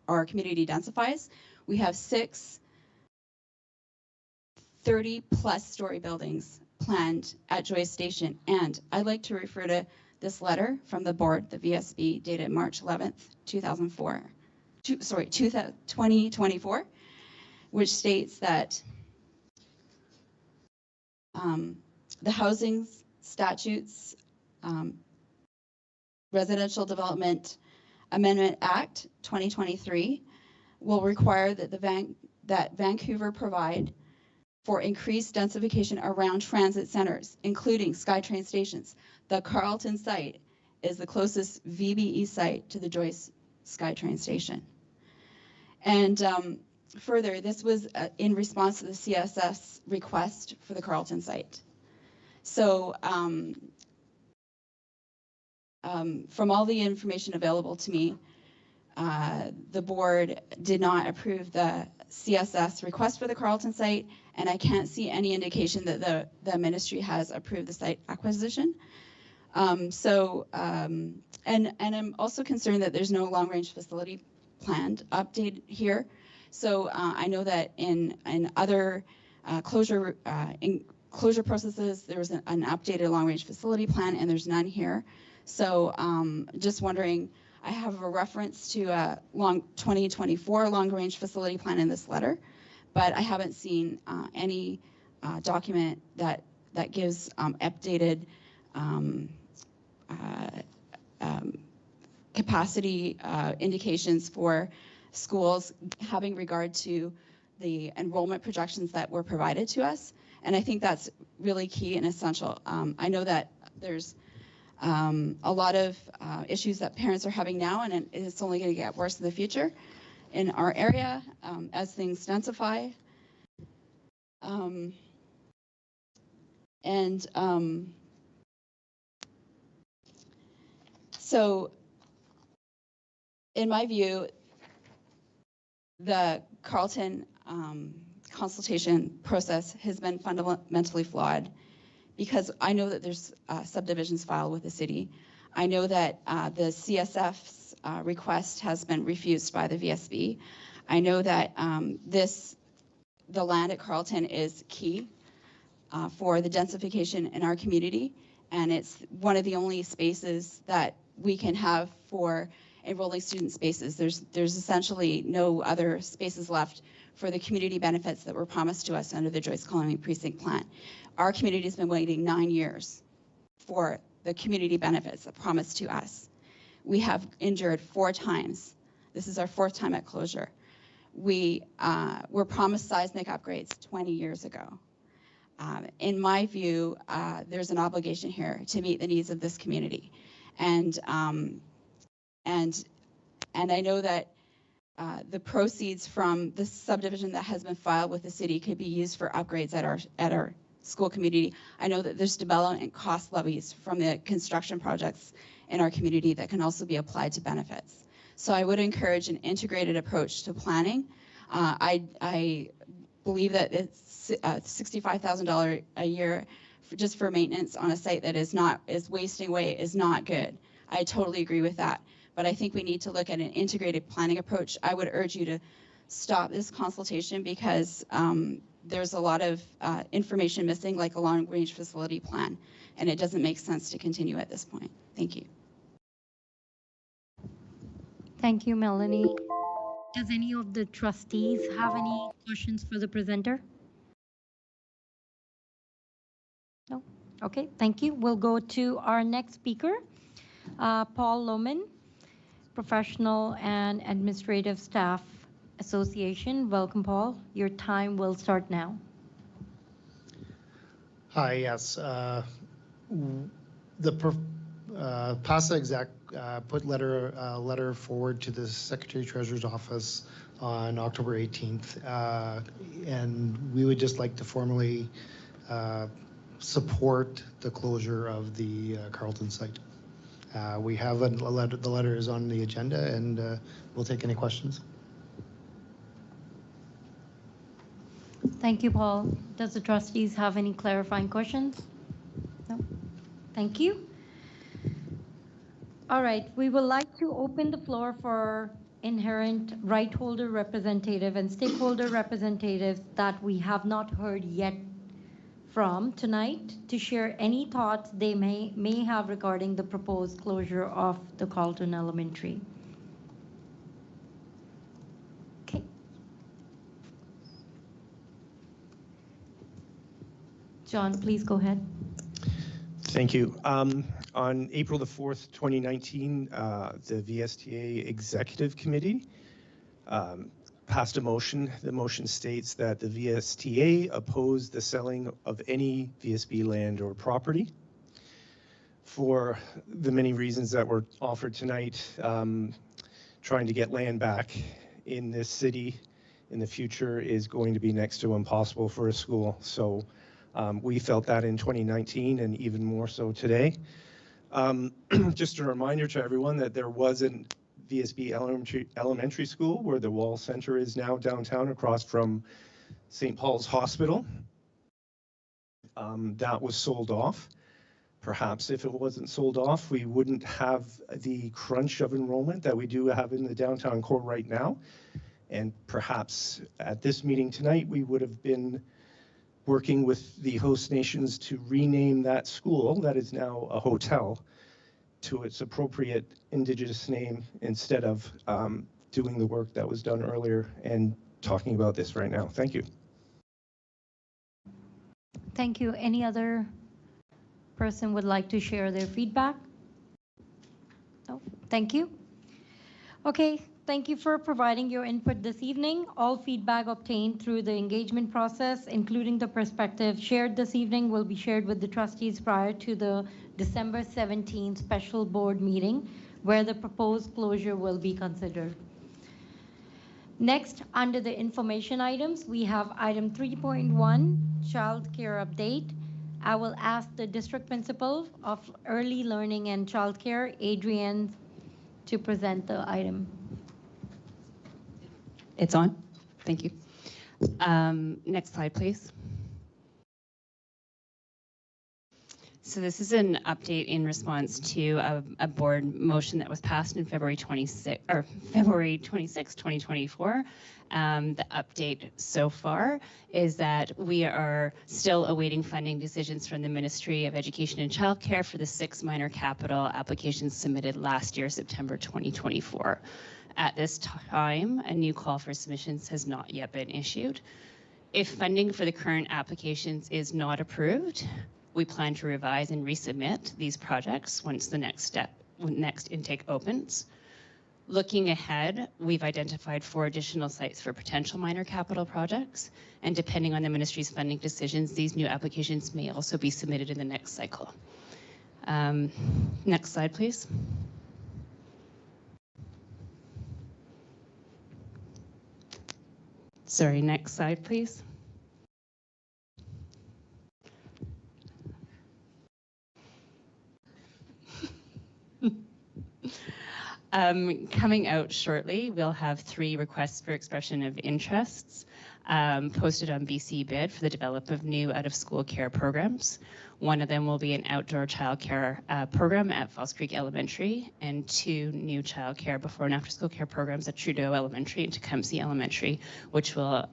our community densifies. We have 6 30-plus story buildings planned at Joyce Station. And I'd like to refer to this letter from the board, the VSB, dated March 11th, 2024, which states that the Housing Statutes Residential Development Amendment Act 2023 will require that Vancouver provide for increased densification around transit centers, including SkyTrain stations. The Carleton site is the closest VBE site to the Joyce SkyTrain station. And further, this was in response to the CSS request for the Carleton site. So from all the information available to me, the board did not approve the CSS request for the Carleton site, and I can't see any indication that the ministry has approved the site acquisition. And I'm also concerned that there's no long-range facility planned update here. So I know that in other closure processes, there was an updated long-range facility plan, and there's none here. So just wondering, I have a reference to a 2024 long-range facility plan in this letter, but I haven't seen any document that gives updated capacity indications for schools having regard to the enrollment projections that were provided to us. And I think that's really key and essential. I know that there's a lot of issues that parents are having now, and it's only going to get worse in the future in our area as things densify. So in my view, the Carleton consultation process has been fundamentally flawed, because I know that there's subdivisions filed with the city. I know that the CSF's request has been refused by the VSB. I know that the land at Carleton is key for the densification in our community, and it's one of the only spaces that we can have for enrolling student spaces. There's essentially no other spaces left for the community benefits that were promised to us under the Joyce Colony Precinct Plan. Our community has been waiting 9 years for the community benefits that promised to us. We have endured 4 times. This is our 4th time at closure. We were promised seismic upgrades 20 years ago. In my view, there's an obligation here to meet the needs of this community. And I know that the proceeds from the subdivision that has been filed with the city could be used for upgrades at our school community. I know that there's development and cost levies from the construction projects in our community that can also be applied to benefits. So I would encourage an integrated approach to planning. I believe that it's $65,000 a year just for maintenance on a site that is wasting away is not good. I totally agree with that. But I think we need to look at an integrated planning approach. I would urge you to stop this consultation, because there's a lot of information missing, like a long-range facility plan, and it doesn't make sense to continue at this point. Thank you. Thank you, Melanie. Does any of the trustees have any questions for the presenter? No? Okay, thank you. We'll go to our next speaker, Paul Lohman, Professional and Administrative Staff Association. Welcome, Paul. Your time will start now. Hi, yes. The PASA exec put letter forward to the Secretary Treasurer's office on October 18th, and we would just like to formally support the closure of the Carleton site. We have a letter. The letter is on the agenda, and we'll take any questions. Thank you, Paul. Does the trustees have any clarifying questions? No? Thank you. All right, we would like to open the floor for inherent right holder representative and stakeholder representatives that we have not heard yet from tonight to share any thoughts they may have regarding the proposed closure of the Carlton Elementary. Okay. John, please go ahead. Thank you. On April the 4th, 2019, the VSTA Executive Committee passed a motion. The motion states that the VSTA opposed the selling of any VSB land or property for the many reasons that were offered tonight. Trying to get land back in this city in the future is going to be next to impossible for a school. So we felt that in 2019 and even more so today. Just a reminder to everyone that there was a VSB elementary school where the Wall Center is now downtown across from St. Paul's Hospital. That was sold off. Perhaps if it wasn't sold off, we wouldn't have the crunch of enrollment that we do have in the downtown core right now. And perhaps at this meeting tonight, we would have been working with the host nations to rename that school that is now a hotel to its appropriate Indigenous name instead of doing the work that was done earlier and talking about this right now. Thank you. Thank you. Any other person would like to share their feedback? No? Thank you. Okay. Thank you for providing your input this evening. All feedback obtained through the engagement process, including the perspective shared this evening, will be shared with the trustees prior to the December 17th special board meeting, where the proposed closure will be considered. Next, under the information items, we have item 3.1, child care update. I will ask the district principal of early learning and child care, Adrienne, to present the item. It's on. Thank you. Next slide, please. So this is an update in response to a board motion that was passed in February 26, 2024. The update so far is that we are still awaiting funding decisions from the Ministry of Education and Childcare for the 6 minor capital applications submitted last year, September 2024. At this time, a new call for submissions has not yet been issued. If funding for the current applications is not approved, we plan to revise and resubmit these projects once the next intake opens. Looking ahead, we've identified 4 additional sites for potential minor capital projects, and depending on the ministry's funding decisions, these new applications may also be submitted in the next cycle. Next slide, please. Sorry, next slide, please. Coming out shortly, we'll have 3 requests for expression of interests posted on BC Bid for the development of new out-of-school care programs. One of them will be an outdoor childcare program at Falls Creek Elementary, and 2 new childcare before and after school care programs at Trudeau Elementary and Tecumseh Elementary, which will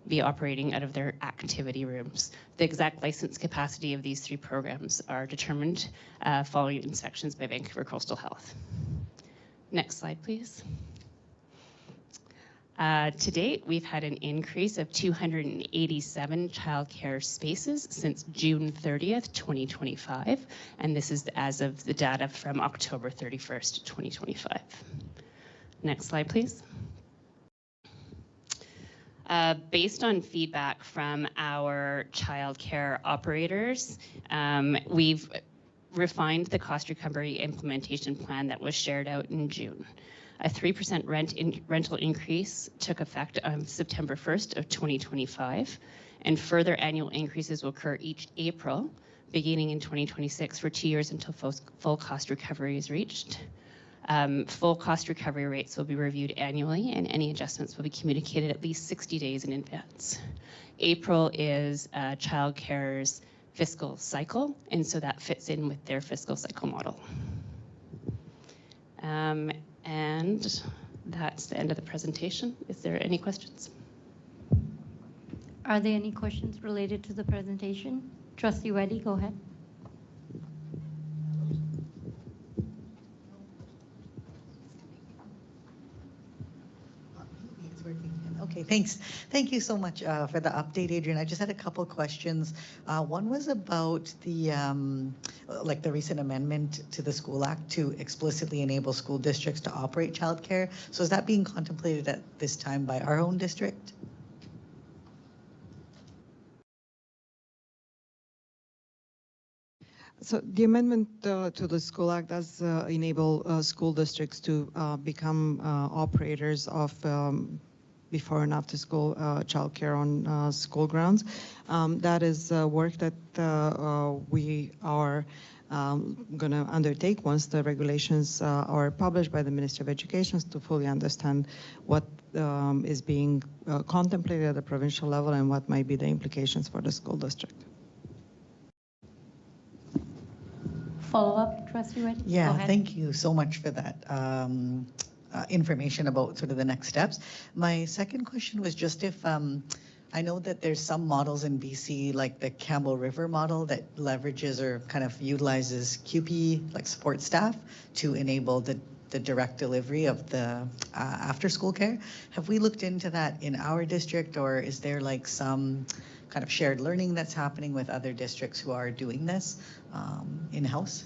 be operating out of their activity rooms. The exact license capacity of these 3 programs are determined following inspections by Vancouver Coastal Health. Next slide, please. To date, we've had an increase of 287 childcare spaces since June 30th, 2025, and this is as of the data from October 31st, 2025. Next slide, please. Based on feedback from our childcare operators, we've refined the cost recovery implementation plan that was shared out in June. A 3% rental increase took effect on September 1st of 2025, and further annual increases will occur each April, beginning in 2026 for 2 years until full cost recovery is reached. Full cost recovery rates will be reviewed annually, and any adjustments will be communicated at least 60 days in advance. April is childcare's fiscal cycle, and so that fits in with their fiscal cycle model. And that's the end of the presentation. Is there any questions? Are there any questions related to the presentation? Trustee Reddy, go ahead. Okay, thanks. Thank you so much for the update, Adrian. I just had a couple questions. One was about the like the recent amendment to the School Act to explicitly enable school districts to operate childcare. So is that being contemplated at this time by our own district? So the amendment to the School Act does enable school districts to become operators of before and after school childcare on school grounds. That is work that we are going to undertake once the regulations are published by the Ministry of Education to fully understand what is being contemplated at the provincial level and what might be the implications for the school district. Follow-up, Trustee Reddy? Yeah, thank you so much for that information about sort of the next steps. My second question was just if, I know that there's some models in BC, like the Campbell River model, that leverages or kind of utilizes QP, like support staff, to enable the direct delivery of the after-school care. Have we looked into that in our district, or is there like some kind of shared learning that's happening with other districts who are doing this in-house?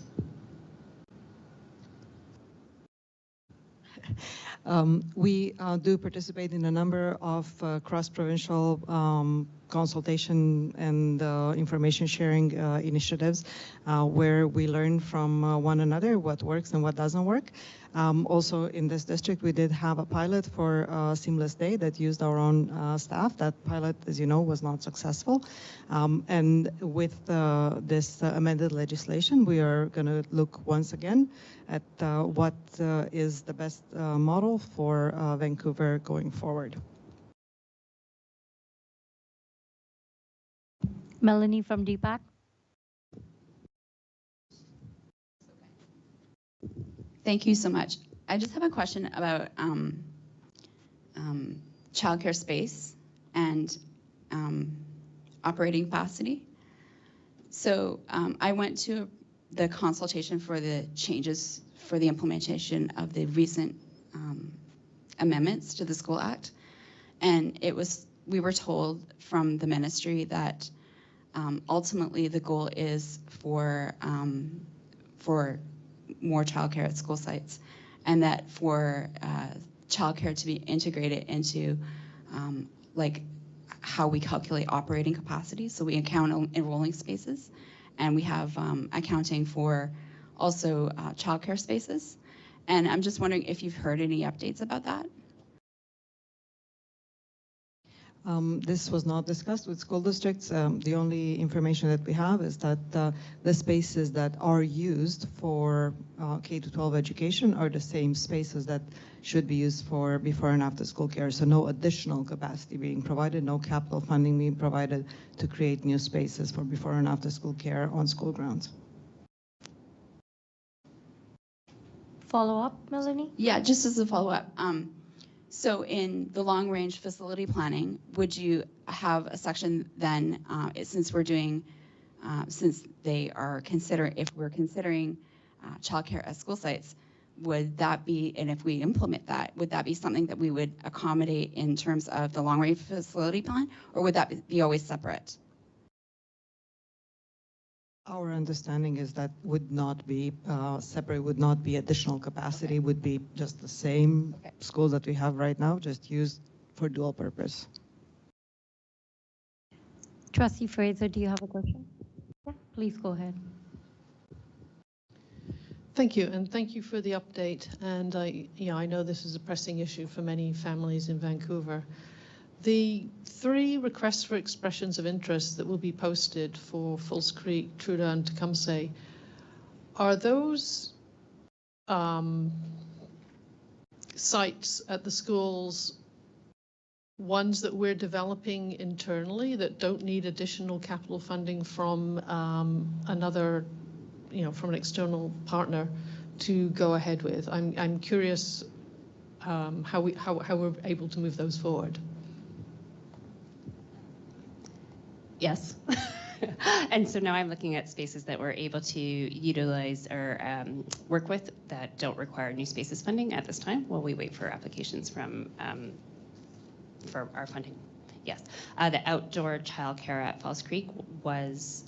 We do participate in a number of cross-provincial consultation and information sharing initiatives where we learn from one another what works and what doesn't work. Also in this district, we did have a pilot for Seamless Day that used our own staff. That pilot, as you know, was not successful. And with this amended legislation, we are going to look once again at what is the best model for Vancouver going forward. Melanie from DPAC. Thank you so much. I just have a question about childcare space and operating capacity. So I went to the consultation for the changes for the implementation of the recent amendments to the School Act, and we were told from the ministry that ultimately the goal is for more childcare at school sites, and that for childcare to be integrated into like how we calculate operating capacity. So we account enrolling spaces, and we have accounting for also childcare spaces. And I'm just wondering if you've heard any updates about that. This was not discussed with school districts. The only information that we have is that the spaces that are used for K-12 education are the same spaces that should be used for before and after school care. So no additional capacity being provided, no capital funding being provided to create new spaces for before and after school care on school grounds. Follow-up, Melanie? Yeah, just as a follow-up. So in the long-range facility planning, would you have a section then, since we're doing, since they are if we're considering childcare at school sites, would that be, and if we implement that, would that be something that we would accommodate in terms of the long-range facility plan, or would that be always separate? Our understanding is that would not be separate, would not be additional capacity, would be just the same schools that we have right now, just used for dual purpose. Trustee Fraser, do you have a question? Yeah, please go ahead. Thank you, and thank you for the update. And I know this is a pressing issue for many families in Vancouver. The 3 requests for expressions of interest that will be posted for False Creek, Truda, and Tecumseh, are those sites at the schools ones that we're developing internally that don't need additional capital funding from another, from an external partner to go ahead with? I'm curious how we're able to move those forward. Yes. And so now I'm looking at spaces that we're able to utilize or work with that don't require new spaces funding at this time while we wait for applications from for our funding. Yes. The outdoor childcare at Falls Creek was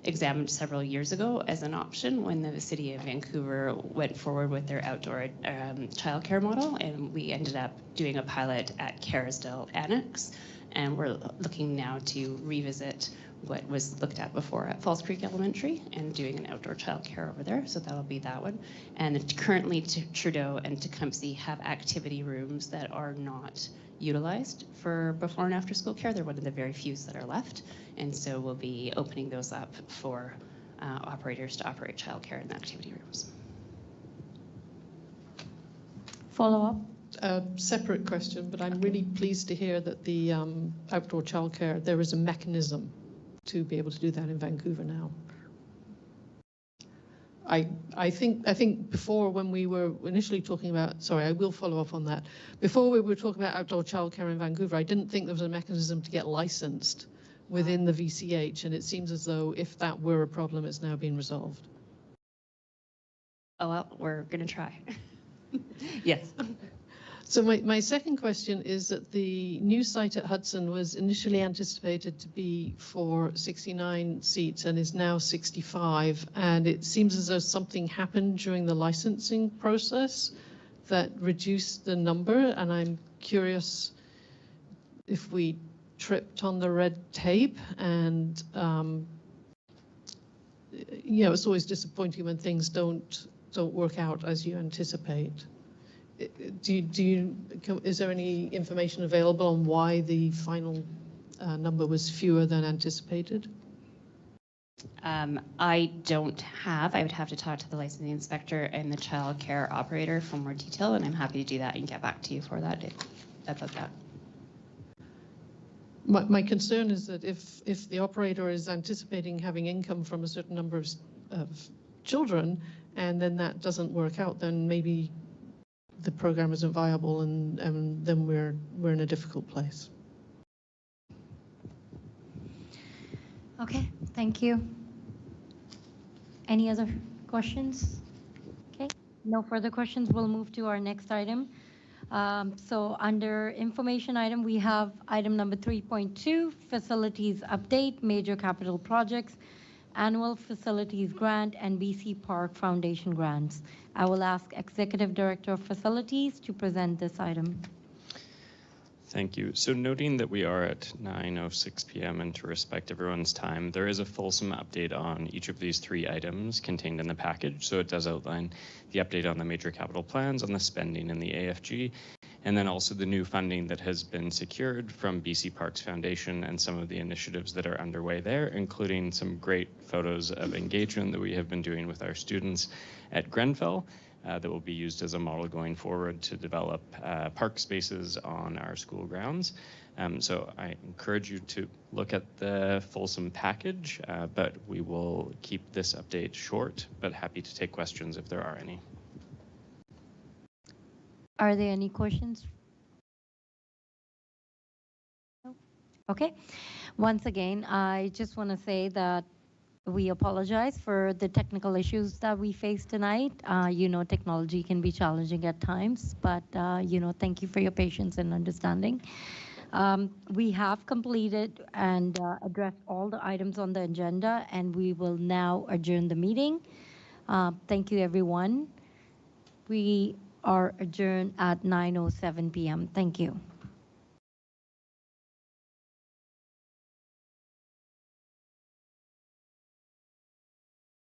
examined several years ago as an option when the city of Vancouver went forward with their outdoor childcare model, and we ended up doing a pilot at Kerrisdale Annex, and we're looking now to revisit what was looked at before at Falls Creek Elementary and doing an outdoor childcare over there, so that'll be that one. And currently Trudeau and Tecumseh have activity rooms that are not utilized for before and after school care. They're one of the very few that are left. And so we'll be opening those up for operators to operate childcare in the activity rooms. Follow up? Separate question, but I'm really pleased to hear that the outdoor childcare, there is a mechanism to be able to do that in Vancouver now. I think before, when we were initially talking about, sorry, I will follow up on that. Before we were talking about outdoor childcare in Vancouver, I didn't think there was a mechanism to get licensed within the VCH, and it seems as though if that were a problem, it's now been resolved. Oh, well, we're going to try. Yes. So my second question is that the new site at Hudson was initially anticipated to be for 69 seats and is now 65. And it seems as though something happened during the licensing process that reduced the number. And I'm curious if we tripped on the red tape. And, you know, it's always disappointing when things don't work out as you anticipate. Is there any information available on why the final number was fewer than anticipated? I don't have. I would have to talk to the licensing inspector and the child care operator for more detail, and I'm happy to do that and get back to you for that about that. My concern is that if the operator is anticipating having income from a certain number of children, and then that doesn't work out, then maybe the program isn't viable, and then we're in a difficult place. Okay, thank you. Any other questions? Okay, no further questions. We'll move to our next item. So under information item, we have item number 3.2, facilities update, major capital projects, annual facilities grant, and BC Park Foundation grants. I will ask Executive Director of Facilities to present this item. Thank you. So noting that we are at 9:06 p.m. and to respect everyone's time, there is a fulsome update on each of these three items contained in the package. So it does outline the update on the major capital plans, on the spending in the AFG, and then also the new funding that has been secured from BC Parks Foundation and some of the initiatives that are underway there, including some great photos of engagement that we have been doing with our students at Grenfell that will be used as a model going forward to develop park spaces on our school grounds. So I encourage you to look at the fulsome package, but we will keep this update short, but happy to take questions if there are any. Are there any questions? No? Okay. Once again, I just want to say that we apologize for the technical issues that we faced tonight. You know, technology can be challenging at times, but, you know, thank you for your patience and understanding. We have completed and addressed all the items on the agenda, and we will now adjourn the meeting. Thank you, everyone. We are adjourned at 9:07 p.m. Thank you.